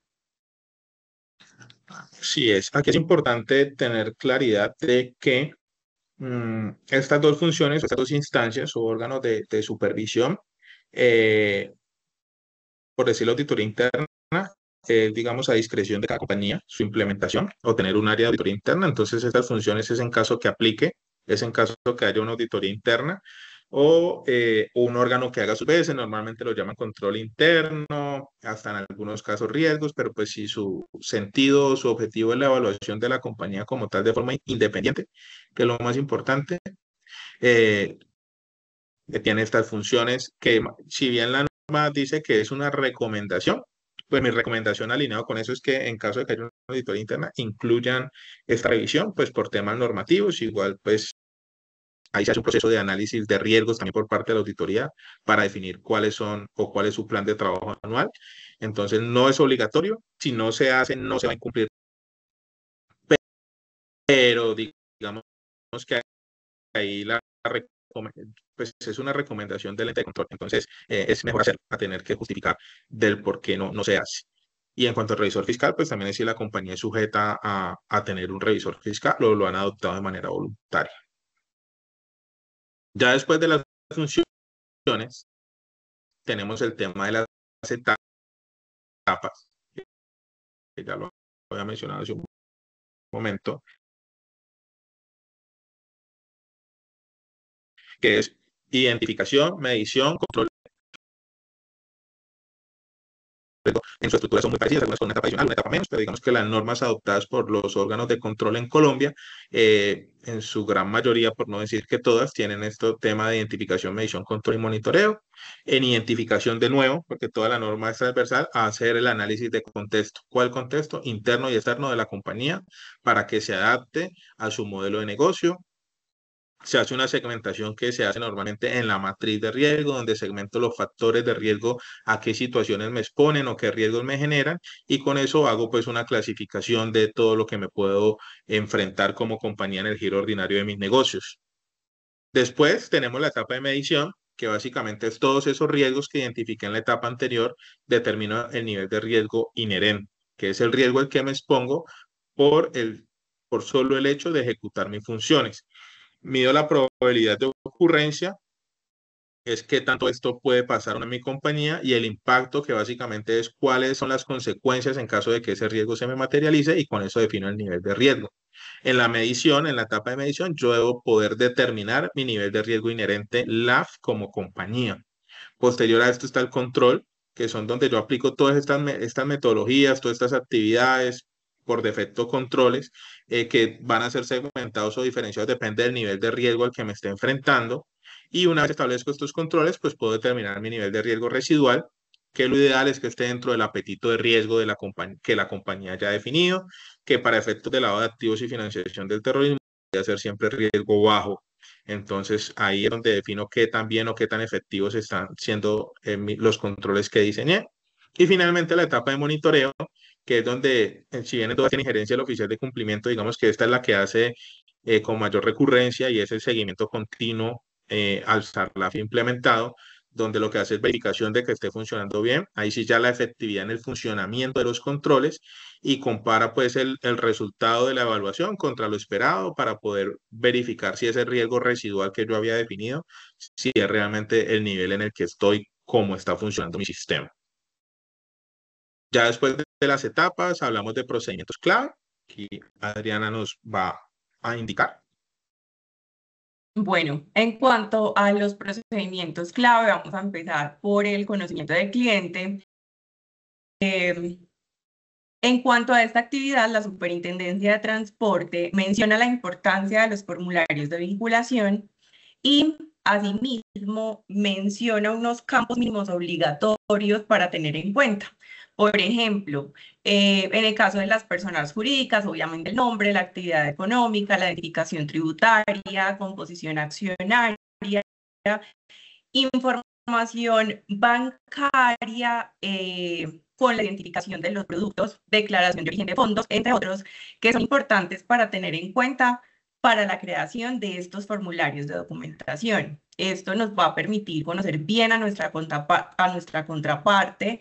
Sí, aquí es importante tener claridad de que estas dos funciones, estas dos instancias o órganos de supervisión, por decirlo, auditoría interna, digamos, a discreción de cada compañía, su implementación o tener un área de auditoría interna. Entonces, estas funciones es en caso que aplique, es en caso que haya una auditoría interna o un órgano que haga sus veces, normalmente lo llaman control interno, hasta en algunos casos riesgos, pero pues si su sentido, su objetivo es la evaluación de la compañía como tal de forma independiente, que es lo más importante, eh, tiene estas funciones que, si bien la norma dice que es una recomendación, pues mi recomendación alineado con eso es que en caso de que haya una auditoría interna, incluyan esta revisión, pues por temas normativos, igual pues ahí se hace un proceso de análisis de riesgos también por parte de la auditoría para definir cuáles son o cuál es su plan de trabajo anual. Entonces no es obligatorio, si no se hace, no se va a incumplir, pero digamos que ahí pues es una recomendación del ente de control, entonces es mejor hacerlo a tener que justificar del por qué no se hace. Y en cuanto al revisor fiscal, pues también es si la compañía es sujeta a tener un revisor fiscal o lo han adoptado de manera voluntaria. Ya después de las funciones, tenemos el tema de las etapas, que ya lo había mencionado hace un momento, que es identificación, medición, control. En su estructura son muy parecidas, algunas con una etapa adicional, una etapa menos, pero digamos que las normas adoptadas por los órganos de control en Colombia, en su gran mayoría, por no decir que todas, tienen este tema de identificación, medición, control y monitoreo. En identificación, de nuevo, porque toda la norma es transversal, a hacer el análisis de contexto. ¿Cuál contexto? Interno y externo de la compañía, para que se adapte a su modelo de negocio. Se hace una segmentación que se hace normalmente en la matriz de riesgo, donde segmento los factores de riesgo, a qué situaciones me exponen o qué riesgos me generan, y con eso hago pues una clasificación de todo lo que me puedo enfrentar como compañía en el giro ordinario de mis negocios. Después tenemos la etapa de medición, que básicamente es todos esos riesgos que identifiqué en la etapa anterior, determino el nivel de riesgo inherente, que es el riesgo al que me expongo por solo el hecho de ejecutar mis funciones. Mido la probabilidad de ocurrencia, es qué tanto esto puede pasar en mi compañía, y el impacto, que básicamente es cuáles son las consecuencias en caso de que ese riesgo se me materialice, y con eso defino el nivel de riesgo. En la medición, en la etapa de medición, yo debo poder determinar mi nivel de riesgo inherente LAF como compañía. Posterior a esto está el control, que son donde yo aplico todas estas metodologías, todas estas actividades, por defecto controles, que van a ser segmentados o diferenciados, depende del nivel de riesgo al que me esté enfrentando. Y una vez establezco estos controles, pues puedo determinar mi nivel de riesgo residual, que lo ideal es que esté dentro del apetito de riesgo de que la compañía haya definido, que para efectos de lavado de activos y financiación del terrorismo debe ser siempre riesgo bajo. Entonces ahí es donde defino qué tan bien o qué tan efectivos están siendo los controles que diseñé. Y finalmente la etapa de monitoreo, que es donde, si bien todas tienen injerencia el oficial de cumplimiento, digamos que esta es la que hace con mayor recurrencia, y es el seguimiento continuo al SARLAF implementado, donde lo que hace es verificación de que esté funcionando bien. Ahí sí ya la efectividad en el funcionamiento de los controles, y compara pues el resultado de la evaluación contra lo esperado para poder verificar si ese riesgo residual que yo había definido, si es realmente el nivel en el que estoy, cómo está funcionando mi sistema. Ya después de las etapas, hablamos de procedimientos clave, que Adriana nos va a indicar. Bueno, en cuanto a los procedimientos clave, vamos a empezar por el conocimiento del cliente. En cuanto a esta actividad, la Superintendencia de Transporte menciona la importancia de los formularios de vinculación y asimismo menciona unos campos mínimos obligatorios para tener en cuenta. Por ejemplo, en el caso de las personas jurídicas, obviamente el nombre, la actividad económica, la identificación tributaria, composición accionaria, información bancaria, con la identificación de los productos, declaración de origen de fondos, entre otros, que son importantes para tener en cuenta para la creación de estos formularios de documentación. Esto nos va a permitir conocer bien a nuestra contraparte,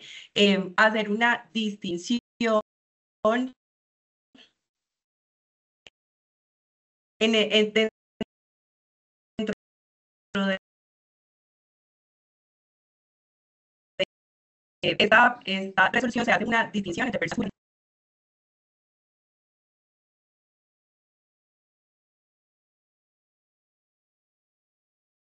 hacer una distinción dentro de esta resolución. Se hace una distinción entre personas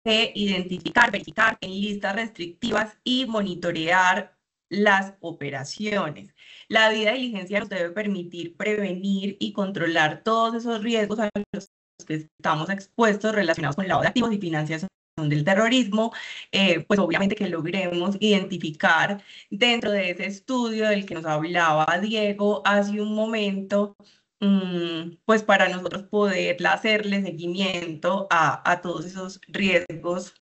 de identificar, verificar en listas restrictivas y monitorear las operaciones. La debida diligencia nos debe permitir prevenir y controlar todos esos riesgos a los que estamos expuestos relacionados con el lavado de activos y financiación del terrorismo, pues obviamente que logremos identificar dentro de ese estudio del que nos hablaba Diego hace un momento, pues para nosotros poder hacerle seguimiento a todos esos riesgos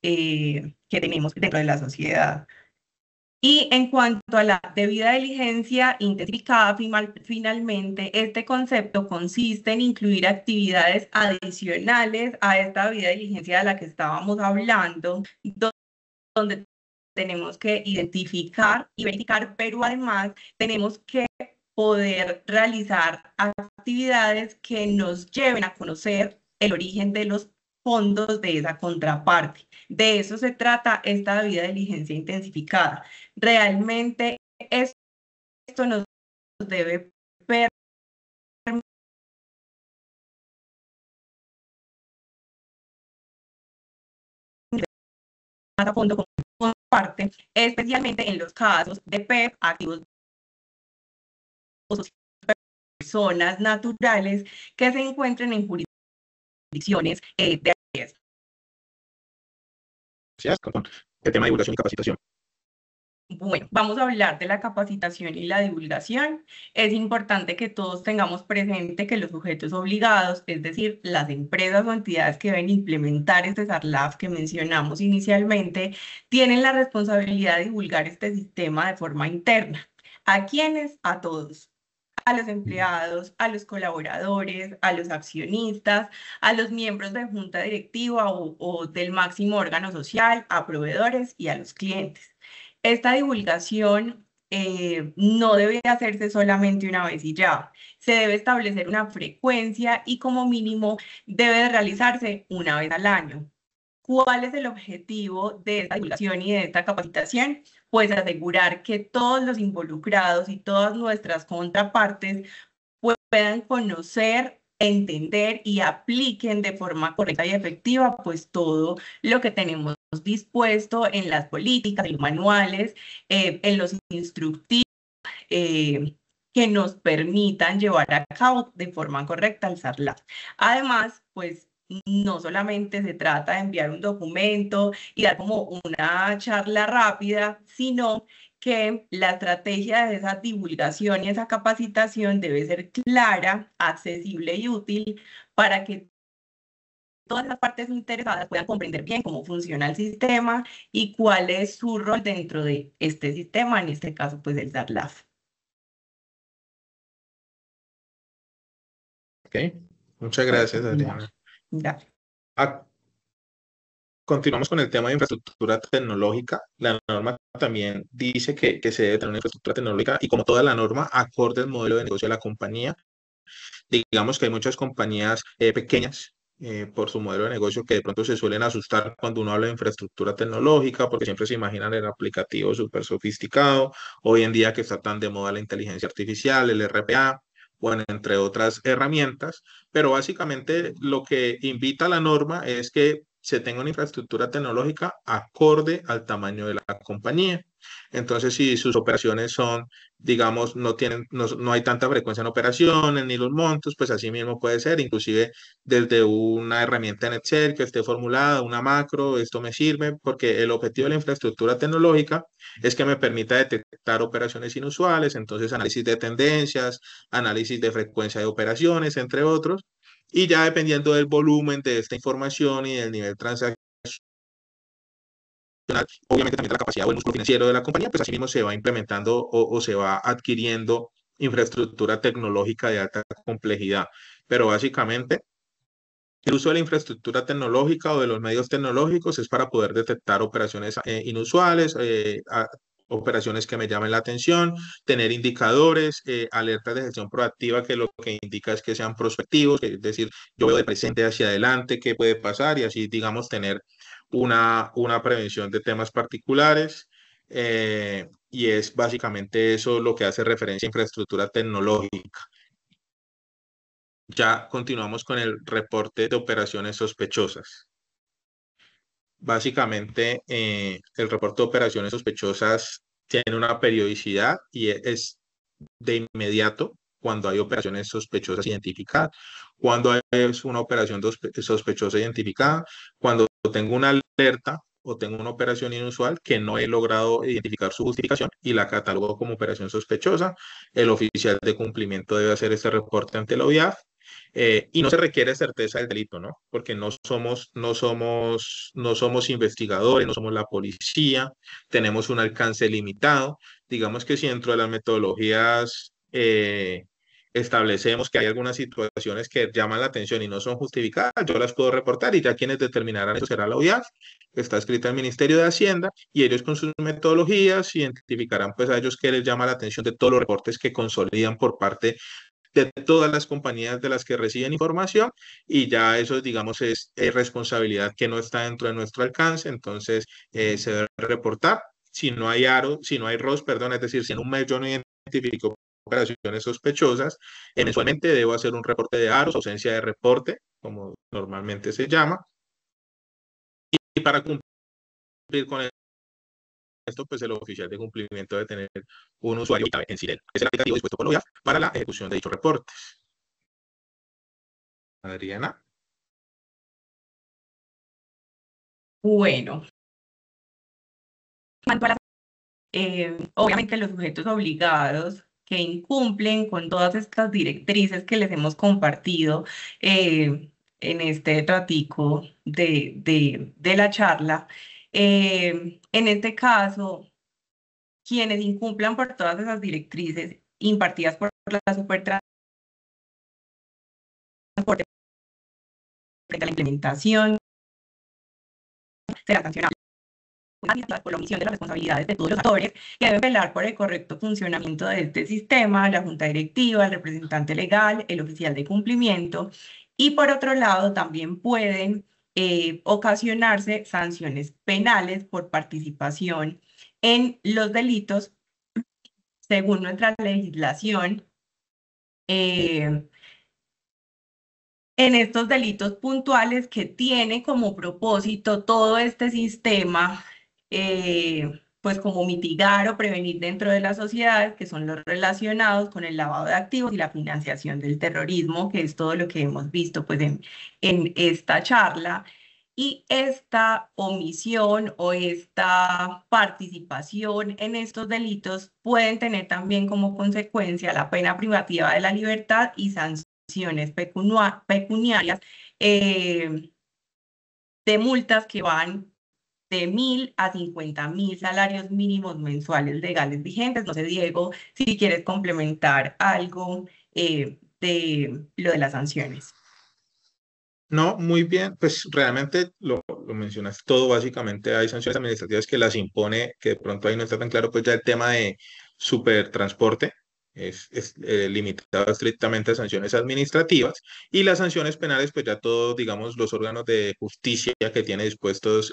que tenemos dentro de la sociedad. Y en cuanto a la debida diligencia intensificada, finalmente, este concepto consiste en incluir actividades adicionales a esta debida diligencia de la que estábamos hablando, donde tenemos que identificar y verificar, pero además tenemos que poder realizar actividades que nos lleven a conocer el origen de los fondos de esa contraparte. De eso se trata esta debida diligencia intensificada. Realmente esto nos debe permitir más a fondo con parte, especialmente en los casos de PEP, activos o personas naturales que se encuentren en jurisdicciones de riesgo. Gracias, con el tema de divulgación y capacitación. Bueno, vamos a hablar de la capacitación y la divulgación. Es importante que todos tengamos presente que los sujetos obligados, es decir, las empresas o entidades que deben implementar este SARLAF que mencionamos inicialmente, tienen la responsabilidad de divulgar este sistema de forma interna. ¿A quiénes? A todos. A los empleados, a los colaboradores, a los accionistas, a los miembros de junta directiva o del máximo órgano social, a proveedores y a los clientes. Esta divulgación no debe hacerse solamente una vez y ya. Se debe establecer una frecuencia y como mínimo debe realizarse una vez al año. ¿Cuál es el objetivo de esta divulgación y de esta capacitación? Pues asegurar que todos los involucrados y todas nuestras contrapartes puedan conocer, entender y apliquen de forma correcta y efectiva pues todo lo que tenemos dispuesto en las políticas, en los manuales, en los instructivos, que nos permitan llevar a cabo de forma correcta el SARLAF. Además, pues no solamente se trata de enviar un documento y dar como una charla rápida, sino que la estrategia de esa divulgación y esa capacitación debe ser clara, accesible y útil para que todas las partes interesadas puedan comprender bien cómo funciona el sistema y cuál es su rol dentro de este sistema, en este caso, pues el SARLAF. Ok, muchas gracias, Adriana. Gracias. Continuamos con el tema de infraestructura tecnológica. La norma también dice que se debe tener una infraestructura tecnológica y como toda la norma, acorde al modelo de negocio de la compañía. Digamos que hay muchas compañías pequeñas por su modelo de negocio que de pronto se suelen asustar cuando uno habla de infraestructura tecnológica porque siempre se imaginan el aplicativo súper sofisticado. Hoy en día que está tan de moda la inteligencia artificial, el RPA, bueno, entre otras herramientas, pero básicamente lo que invita a la norma es que se tenga una infraestructura tecnológica acorde al tamaño de la compañía. Entonces, si sus operaciones son, digamos, no hay tanta frecuencia en operaciones ni los montos, pues así mismo puede ser, inclusive desde una herramienta en Excel que esté formulada, una macro, esto me sirve porque el objetivo de la infraestructura tecnológica es que me permita detectar operaciones inusuales, entonces análisis de tendencias, análisis de frecuencia de operaciones, entre otros, y ya dependiendo del volumen de esta información y del nivel transaccional, obviamente también de la capacidad o el músculo financiero de la compañía, pues así mismo se va implementando o se va adquiriendo infraestructura tecnológica de alta complejidad. Pero básicamente, el uso de la infraestructura tecnológica o de los medios tecnológicos es para poder detectar operaciones inusuales, operaciones que me llamen la atención, tener indicadores, alertas de gestión proactiva que lo que indica es que sean prospectivos, es decir, yo veo de presente hacia adelante qué puede pasar y así, digamos, tener una prevención de temas particulares. Y es básicamente eso lo que hace referencia a infraestructura tecnológica. Ya continuamos con el reporte de operaciones sospechosas. Básicamente, el reporte de operaciones sospechosas tiene una periodicidad y es de inmediato cuando hay operaciones sospechosas identificadas, cuando es una operación sospechosa identificada, cuando tengo una alerta o tengo una operación inusual que no he logrado identificar su justificación y la catalogo como operación sospechosa, el oficial de cumplimiento debe hacer este reporte ante la OIAF. Y no se requiere certeza del delito, ¿no? Porque no somos investigadores, no somos la policía, tenemos un alcance limitado. Digamos que si dentro de las metodologías establecemos que hay algunas situaciones que llaman la atención y no son justificadas, yo las puedo reportar y ya quienes determinarán eso será la OIAF, que está escrita en el Ministerio de Hacienda, y ellos con sus metodologías identificarán pues a ellos que les llama la atención de todos los reportes que consolidan por parte de todas las compañías de las que reciben información y ya eso, digamos, es responsabilidad que no está dentro de nuestro alcance, entonces se debe reportar. Si no hay si no hay ROS, perdón, es decir, si en un mes yo no identifico operaciones sospechosas, mensualmente debo hacer un reporte de AROS, ausencia de reporte, como normalmente se llama, y para cumplir con esto, pues el oficial de cumplimiento debe tener un usuario en Sirena. Es el aplicativo dispuesto por la OIAF para la ejecución de dichos reportes. Adriana. Bueno, obviamente los sujetos obligados que incumplen con todas estas directrices que les hemos compartido en este ratico de la charla, en este caso, quienes incumplan por todas esas directrices impartidas por la Supertransporte frente a la implementación, será sancionable por la omisión de las responsabilidades de todos los actores que deben velar por el correcto funcionamiento de este sistema, la junta directiva, el representante legal, el oficial de cumplimiento, y por otro lado también pueden ocasionarse sanciones penales por participación en los delitos según nuestra legislación. En estos delitos puntuales que tiene como propósito todo este sistema, pues como mitigar o prevenir dentro de las sociedades, que son los relacionados con el lavado de activos y la financiación del terrorismo, que es todo lo que hemos visto pues en esta charla. Y esta omisión o esta participación en estos delitos pueden tener también como consecuencia la pena privativa de la libertad y sanciones pecuniarias de multas que van de 1.000 a 50.000 salarios mínimos mensuales legales vigentes. No sé, Diego, si quieres complementar algo de lo de las sanciones. No, muy bien, pues realmente lo mencionas todo, básicamente hay sanciones administrativas que las impone, que de pronto ahí no está tan claro, pues ya el tema de supertransporte es limitado estrictamente a sanciones administrativas y las sanciones penales, pues ya todos, digamos, los órganos de justicia que tiene dispuestos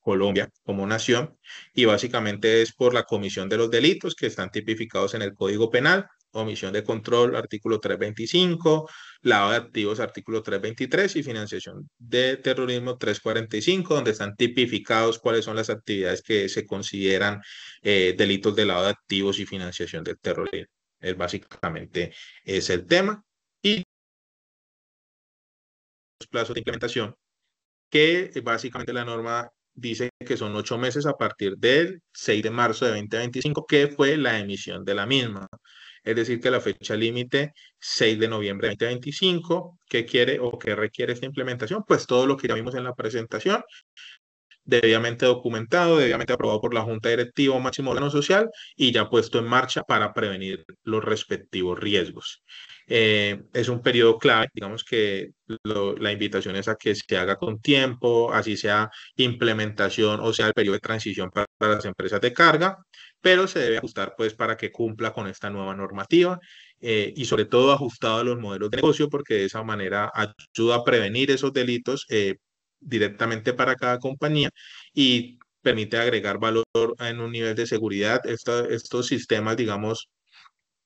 Colombia como nación y básicamente es por la comisión de los delitos que están tipificados en el Código Penal omisión de control, artículo 325, lavado de activos, artículo 323 y financiación de terrorismo 345, donde están tipificados cuáles son las actividades que se consideran delitos de lavado de activos y financiación del terrorismo. Básicamente es el tema. Y los plazos de implementación, que básicamente la norma dice que son 8 meses a partir del 6 de marzo de 2025, que fue la emisión de la misma. Es decir, que la fecha límite, 6 de noviembre de 2025, ¿qué quiere o qué requiere esta implementación? Pues todo lo que ya vimos en la presentación, debidamente documentado, debidamente aprobado por la Junta Directiva o máximo órgano social y ya puesto en marcha para prevenir los respectivos riesgos. Es un periodo clave, digamos que la invitación es a que se haga con tiempo, así sea implementación o sea el periodo de transición para las empresas de carga, pero se debe ajustar pues para que cumpla con esta nueva normativa. Y sobre todo ajustado a los modelos de negocio, porque de esa manera ayuda a prevenir esos delitos directamente para cada compañía y permite agregar valor en un nivel de seguridad. Estos sistemas, digamos,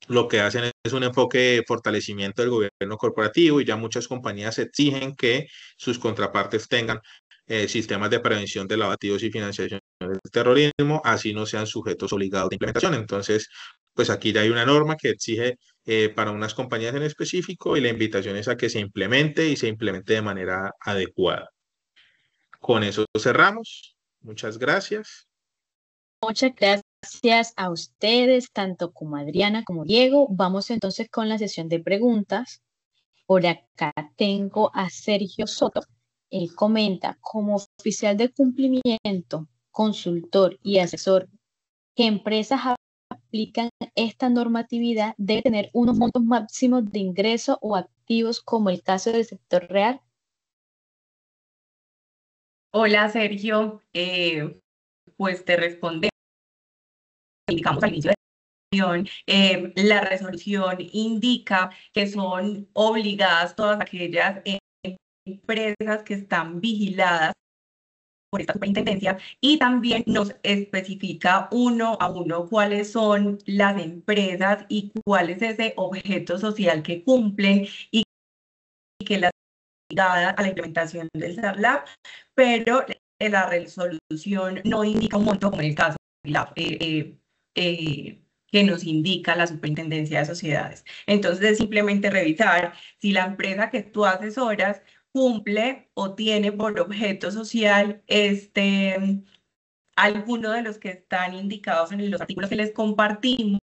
lo que hacen es un enfoque de fortalecimiento del gobierno corporativo y ya muchas compañías exigen que sus contrapartes tengan sistemas de prevención de lavativos y financiación del terrorismo, así no sean sujetos obligados de implementación. Entonces, pues aquí ya hay una norma que exige para unas compañías en específico y la invitación es a que se implemente y se implemente de manera adecuada. Con eso cerramos. Muchas gracias. Muchas gracias a ustedes, tanto como Adriana como Diego. Vamos entonces con la sesión de preguntas. Por acá tengo a Sergio Soto. Él comenta, como oficial de cumplimiento, consultor y asesor, ¿qué empresas aplican esta normatividad debe tener unos montos máximos de ingresos o activos como el caso del sector real? Hola Sergio, pues te respondemos, indicamos al inicio de la sesión, la resolución indica que son obligadas todas aquellas empresas que están vigiladas por esta superintendencia y también nos especifica uno a uno cuáles son las empresas y cuál es ese objeto social que cumplen y que las ligadas a la implementación del SARLAB, pero la resolución no indica un monto como en el caso de la que nos indica la Superintendencia de Sociedades. Entonces, es simplemente revisar si la empresa que tú asesoras cumple o tiene por objeto social alguno de los que están indicados en los artículos que les compartimos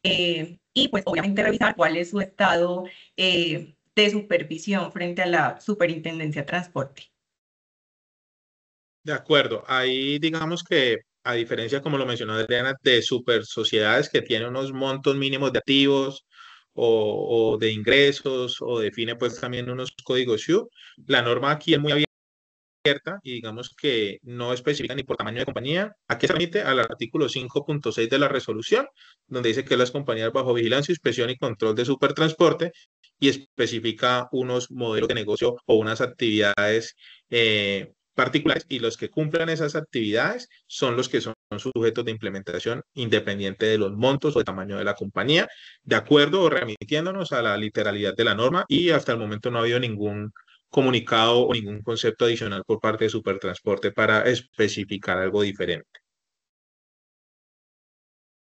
y pues obviamente revisar cuál es su estado de supervisión frente a la Superintendencia de Transporte. De acuerdo. Ahí digamos que a diferencia, como lo mencionó Adriana, de super sociedades que tienen unos montos mínimos de activos o de ingresos o define pues también unos códigos SHU, la norma aquí es muy abierta y digamos que no especifica ni por tamaño de compañía. ¿A qué se remite? Al artículo 5.6 de la resolución, donde dice que las compañías bajo vigilancia, inspección y control de supertransporte y especifica unos modelos de negocio o unas actividades particulares y los que cumplan esas actividades son los que son sujetos de implementación independiente de los montos o el tamaño de la compañía, de acuerdo o remitiéndonos a la literalidad de la norma y hasta el momento no ha habido ningún comunicado o ningún concepto adicional por parte de Supertransporte para especificar algo diferente.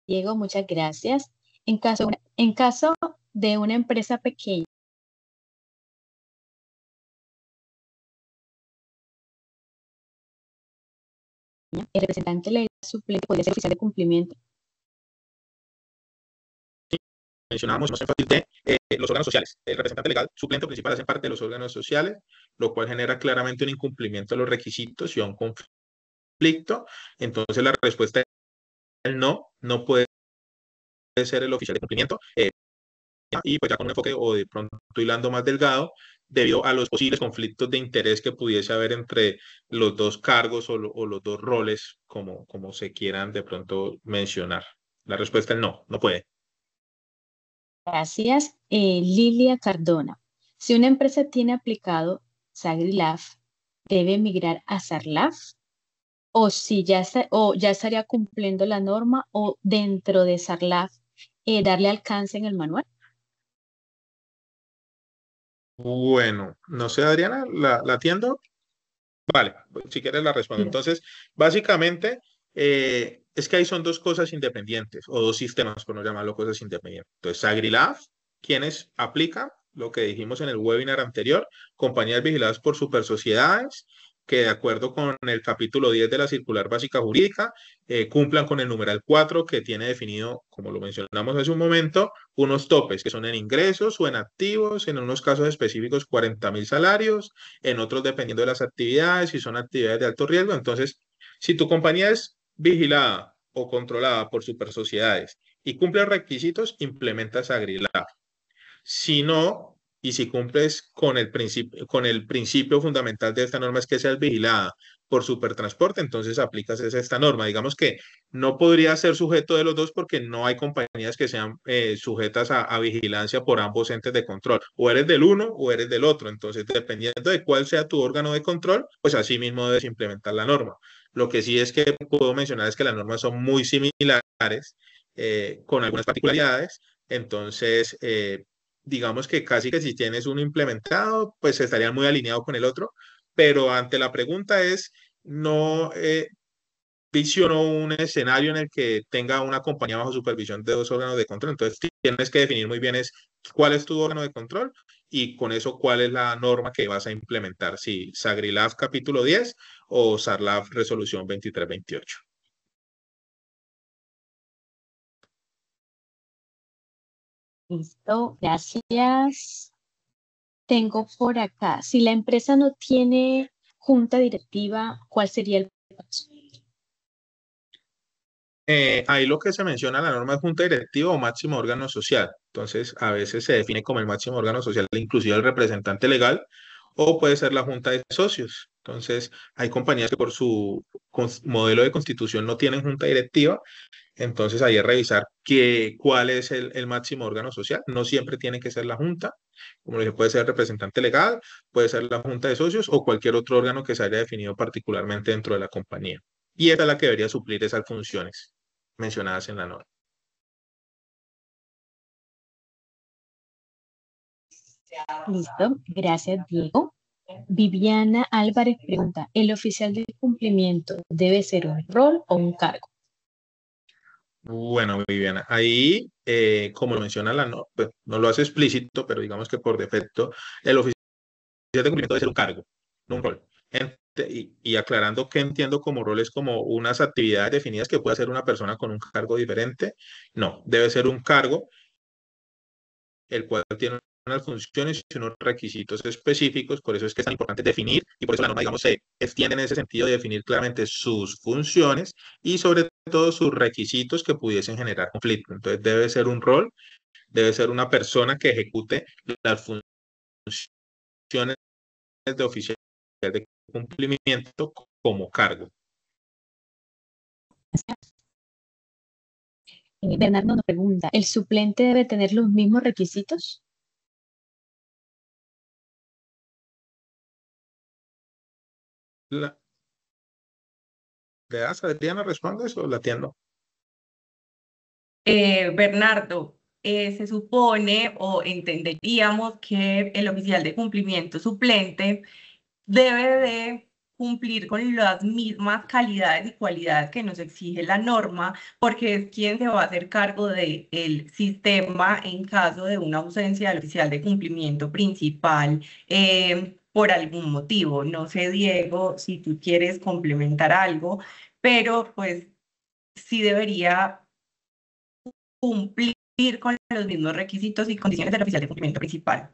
Diego, muchas gracias. En caso de una empresa pequeña, el representante legal suplente podría ser oficial de cumplimiento. Mencionábamos más énfasis de los órganos sociales. El representante legal suplente o principal hacen parte de los órganos sociales, lo cual genera claramente un incumplimiento de los requisitos y un conflicto. Entonces la respuesta es no puede ser el oficial de cumplimiento. Y pues ya con un enfoque o de pronto hilando más delgado, debido a los posibles conflictos de interés que pudiese haber entre los dos cargos o los dos roles, como se quieran de pronto mencionar. La respuesta es no puede. Gracias. Lilia Cardona. Si una empresa tiene aplicado SAGRILAF, ¿debe migrar a SARLAF? O si ya estaría cumpliendo la norma o dentro de SARLAF darle alcance en el manual. Bueno, no sé, Adriana, ¿la atiendo? Vale, si quieres la respondo. Sí. Entonces, básicamente, es que ahí son dos cosas independientes, o dos sistemas, por no llamarlo cosas independientes. Entonces, SagriLab, quienes aplican lo que dijimos en el webinar anterior, compañías vigiladas por supersociedades, que de acuerdo con el capítulo 10 de la Circular Básica Jurídica, cumplan con el numeral 4 que tiene definido, como lo mencionamos hace un momento, unos topes que son en ingresos o en activos, en unos casos específicos 40.000 salarios, en otros dependiendo de las actividades, si son actividades de alto riesgo. Entonces, si tu compañía es vigilada o controlada por supersociedades y cumple requisitos, implementas Agrilab. Si no, y si cumples con el principio fundamental de esta norma es que seas vigilada por Supertransporte, entonces aplicas esta norma. Digamos que no podría ser sujeto de los dos porque no hay compañías que sean sujetas a vigilancia por ambos entes de control. O eres del uno o eres del otro. Entonces, dependiendo de cuál sea tu órgano de control, pues así mismo debes implementar la norma. Lo que sí es que puedo mencionar es que las normas son muy similares, con algunas particularidades. Entonces, digamos que casi que si tienes uno implementado, pues estarían muy alineados con el otro, pero ante la pregunta es, no visiono un escenario en el que tenga una compañía bajo supervisión de dos órganos de control, entonces tienes que definir muy bien es cuál es tu órgano de control y con eso cuál es la norma que vas a implementar, si SagriLab capítulo 10 o SARLAF resolución 2328. Listo, gracias. Tengo por acá, si la empresa no tiene junta directiva, ¿cuál sería el paso? Ahí lo que se menciona, la norma es junta directiva o máximo órgano social. Entonces, a veces se define como el máximo órgano social, inclusive el representante legal, o puede ser la junta de socios. Entonces, hay compañías que por su modelo de constitución no tienen junta directiva. Entonces, ahí es revisar cuál es el máximo órgano social. No siempre tiene que ser la junta. Como le dije, puede ser el representante legal, puede ser la junta de socios o cualquier otro órgano que se haya definido particularmente dentro de la compañía. Y esa es la que debería suplir esas funciones mencionadas en la norma. Listo, gracias, Diego. Viviana Álvarez pregunta, ¿el oficial de cumplimiento debe ser un rol o un cargo? Bueno, Viviana, ahí, como lo menciona la norma, pues, no lo hace explícito, pero digamos que por defecto, el oficial de cumplimiento debe ser un cargo, no un rol. Y aclarando que entiendo como roles como unas actividades definidas que puede hacer una persona con un cargo diferente, no, debe ser un cargo el cual tiene unas funciones y unos requisitos específicos, por eso es que es tan importante definir y por eso la norma, digamos, se extiende en ese sentido de definir claramente sus funciones y sobre todo sus requisitos que pudiesen generar conflicto. Entonces debe ser un rol, debe ser una persona que ejecute las funciones de oficial de cumplimiento como cargo. Bernardo nos pregunta, ¿el suplente debe tener los mismos requisitos? La, ¿Le das, Adriana, respondes o la atiendo? Bernardo, se supone o entenderíamos que el oficial de cumplimiento suplente debe de cumplir con las mismas calidades y cualidades que nos exige la norma, porque es quien se va a hacer cargo del sistema en caso de una ausencia del oficial de cumplimiento principal por algún motivo. No sé, Diego, si tú quieres complementar algo, pero pues sí debería cumplir con los mismos requisitos y condiciones del oficial de cumplimiento principal.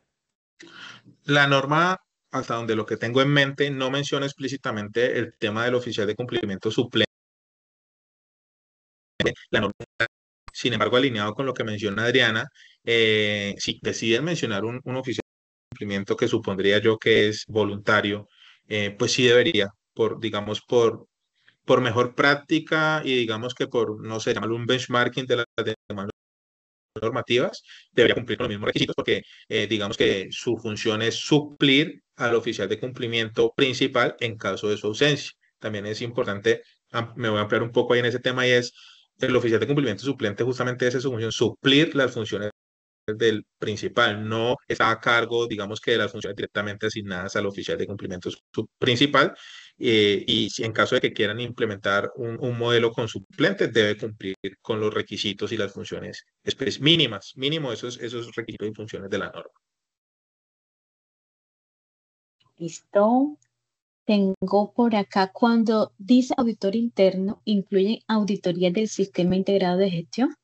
La norma, hasta donde lo que tengo en mente, no menciona explícitamente el tema del oficial de cumplimiento suplente. La norma, sin embargo, alineado con lo que menciona Adriana, si deciden mencionar un oficial de cumplimiento que supondría yo que es voluntario, pues sí debería, digamos, por mejor práctica y digamos que por, no sé, llamarlo un benchmarking de las demás normativas, debería cumplir con los mismos requisitos porque digamos que su función es suplir al oficial de cumplimiento principal en caso de su ausencia. También es importante, me voy a ampliar un poco ahí en ese tema y es, el oficial de cumplimiento suplente justamente esa es su función, suplir las funciones del principal, no está a cargo, digamos que de las funciones directamente asignadas al oficial de cumplimiento principal, y si en caso de que quieran implementar un modelo con suplentes, debe cumplir con los requisitos y las funciones mínimas, mínimo esos requisitos y funciones de la norma. Listo. Tengo por acá, cuando dice auditor interno, ¿incluye auditorías del sistema integrado de gestión?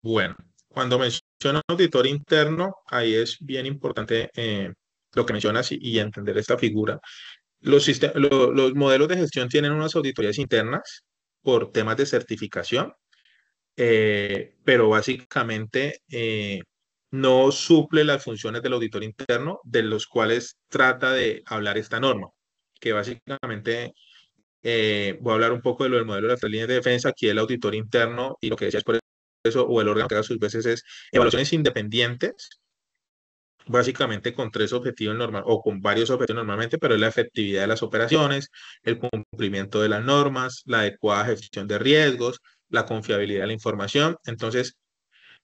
Bueno, cuando menciona auditor interno, ahí es bien importante lo que mencionas y entender esta figura. Los modelos de gestión tienen unas auditorías internas por temas de certificación, pero básicamente no suple las funciones del auditor interno, de los cuales trata de hablar esta norma, que básicamente voy a hablar un poco de lo del modelo de las tres líneas de defensa. Aquí el auditor interno, y lo que decía es por eso, o el órgano que haga sus veces, es evaluaciones independientes, básicamente con tres objetivos normal o con varios objetivos normalmente, pero es la efectividad de las operaciones, el cumplimiento de las normas, la adecuada gestión de riesgos, la confiabilidad de la información. Entonces,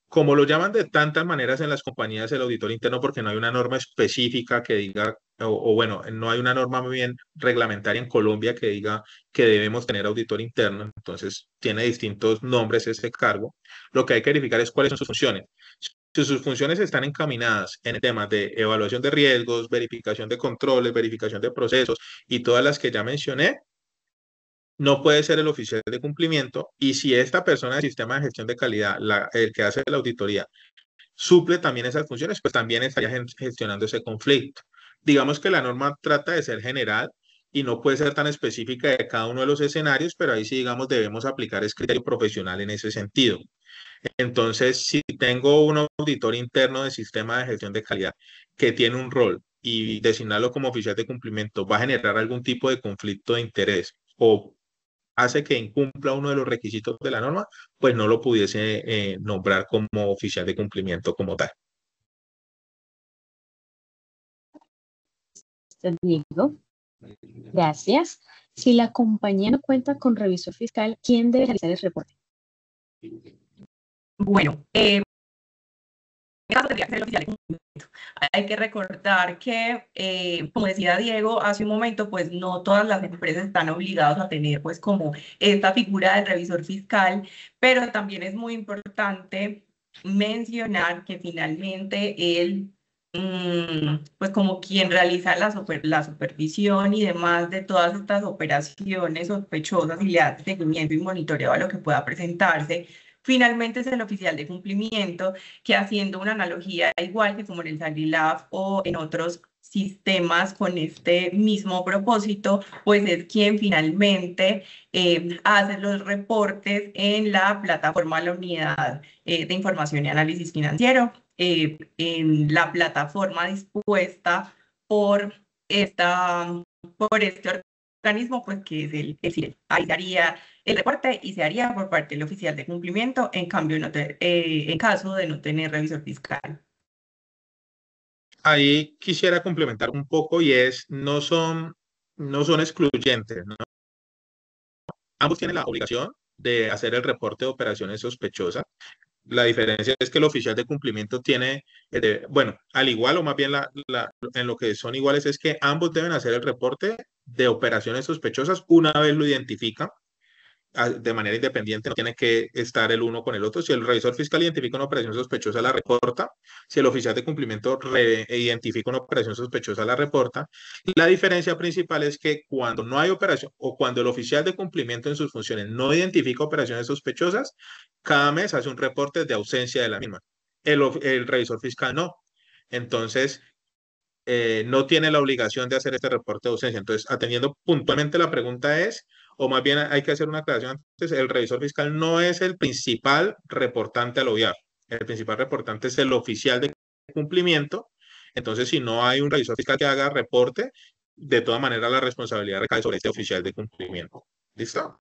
como lo llaman de tantas maneras en las compañías el auditor interno, porque no hay una norma específica que diga, o bueno, no hay una norma muy bien reglamentaria en Colombia que diga que debemos tener auditor interno, entonces tiene distintos nombres ese cargo. Lo que hay que verificar es cuáles son sus funciones. Si sus funciones están encaminadas en temas de evaluación de riesgos, verificación de controles, verificación de procesos y todas las que ya mencioné, no puede ser el oficial de cumplimiento. Y si esta persona del sistema de gestión de calidad, el que hace la auditoría, suple también esas funciones, pues también estaría gestionando ese conflicto. Digamos que la norma trata de ser general y no puede ser tan específica de cada uno de los escenarios, pero ahí sí, digamos, debemos aplicar ese criterio profesional en ese sentido. Entonces, si tengo un auditor interno de sistema de gestión de calidad que tiene un rol y designarlo como oficial de cumplimiento va a generar algún tipo de conflicto de interés o hace que incumpla uno de los requisitos de la norma, pues no lo pudiese nombrar como oficial de cumplimiento como tal. Diego, gracias. Si la compañía no cuenta con revisor fiscal, ¿quién debe realizar el reporte? Bueno, en caso tendría que ser el oficial de cumplimiento. Hay que recordar que, como decía Diego hace un momento, pues no todas las empresas están obligadas a tener pues como esta figura del revisor fiscal, pero también es muy importante mencionar que finalmente él, pues como quien realiza la supervisión y demás de todas estas operaciones sospechosas y le hace seguimiento y monitoreo a lo que pueda presentarse, finalmente es el oficial de cumplimiento que, haciendo una analogía igual que como en el SAGRILAF o en otros sistemas con este mismo propósito, pues es quien finalmente hace los reportes en la plataforma de la Unidad de Información y Análisis Financiero, en la plataforma dispuesta por este organismo, pues que es el CIREL. Ahí se haría el reporte y se haría por parte del oficial de cumplimiento, en cambio, en caso de no tener revisor fiscal. Ahí quisiera complementar un poco y es, no son excluyentes, ¿no? Ambos tienen la obligación de hacer el reporte de operaciones sospechosas. La diferencia es que el oficial de cumplimiento tiene, bueno, al igual o más bien en lo que son iguales es que ambos deben hacer el reporte de operaciones sospechosas una vez lo identifican de manera independiente, no tiene que estar el uno con el otro. Si el revisor fiscal identifica una operación sospechosa, la reporta. Si el oficial de cumplimiento identifica una operación sospechosa, la reporta. La diferencia principal es que cuando no hay operación o cuando el oficial de cumplimiento en sus funciones no identifica operaciones sospechosas, cada mes hace un reporte de ausencia de la misma. El revisor fiscal no. Entonces, no tiene la obligación de hacer este reporte de ausencia. Entonces, atendiendo puntualmente la pregunta es, o más bien hay que hacer una aclaración antes, el revisor fiscal no es el principal reportante al OIAF. El principal reportante es el oficial de cumplimiento. Entonces, si no hay un revisor fiscal que haga reporte, de todas maneras la responsabilidad recae sobre este oficial de cumplimiento. ¿Listo?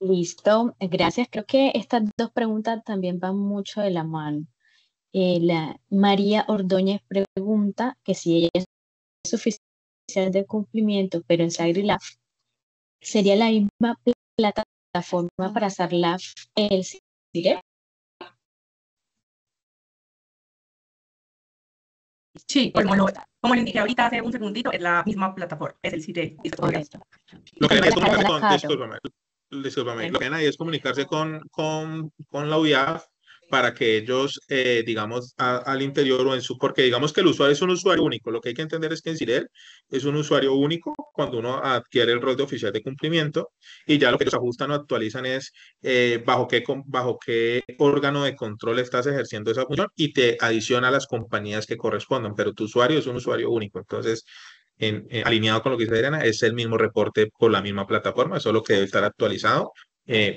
Listo, gracias. Creo que estas dos preguntas también van mucho de la mano. La María Ordóñez pregunta que si ella es oficial oficial de cumplimiento, pero en SagriLab, ¿sería la misma plataforma para SARLAF el CIREP? Sí, como lo indiqué ahorita hace un segundito, es la misma plataforma, es el CIREP. Correcto. Lo que hay es Como la comunicarse cara con, de Carro. discúlpame, lo que hay es comunicarse con la UIAF para que ellos, digamos, al interior o en su, porque digamos que el usuario es un usuario único. Lo que hay que entender es que en CIREL es un usuario único cuando uno adquiere el rol de oficial de cumplimiento, y ya lo que ellos ajustan o actualizan es bajo qué órgano de control estás ejerciendo esa función, y te adiciona a las compañías que correspondan, pero tu usuario es un usuario único. Entonces, alineado con lo que dice Adriana, es el mismo reporte por la misma plataforma, solo que debe estar actualizado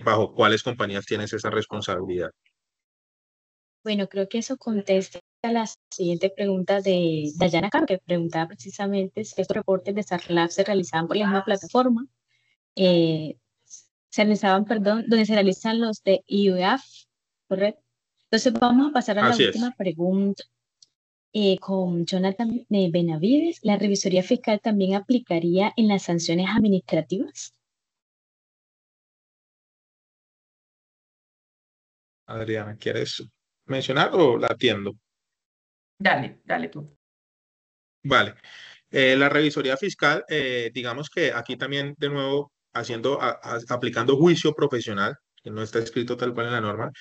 bajo cuáles compañías tienes esa responsabilidad. Bueno, creo que eso contesta a la siguiente pregunta de Dayana Caro, que preguntaba precisamente si estos reportes de SARLAF se realizaban por la misma plataforma, se realizaban, perdón, donde se realizan los de IUAF, ¿correcto? Entonces vamos a pasar a la Así última es. pregunta con Jonathan Benavides. ¿La revisoría fiscal también aplicaría en las sanciones administrativas? Adriana, ¿quieres mencionar o la atiendo? Dale tú. Vale. La revisoría fiscal, digamos que aquí también, de nuevo, aplicando juicio profesional, que no está escrito tal cual en la norma,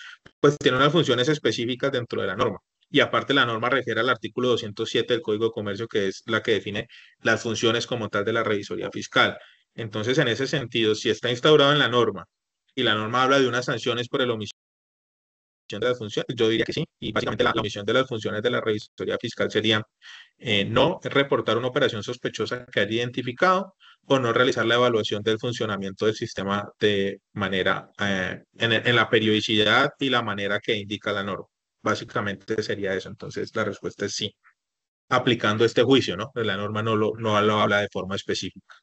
pues tiene unas funciones específicas dentro de la norma. Y aparte, la norma refiere al artículo 207 del Código de Comercio, que es la que define las funciones como tal de la revisoría fiscal. Entonces, en ese sentido, si está instaurado en la norma y la norma habla de unas sanciones por el omisión de las funciones, yo diría que sí. Y básicamente la omisión de las funciones de la revisoría fiscal sería no reportar una operación sospechosa que haya identificado, o no realizar la evaluación del funcionamiento del sistema de manera, en la periodicidad y la manera que indica la norma. Básicamente sería eso. Entonces la respuesta es sí, aplicando este juicio, ¿no? La norma no lo habla de forma específica.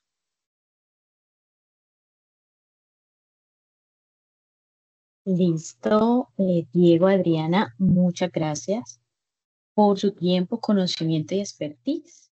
Listo, Diego, Adriana, muchas gracias por su tiempo, conocimiento y expertise.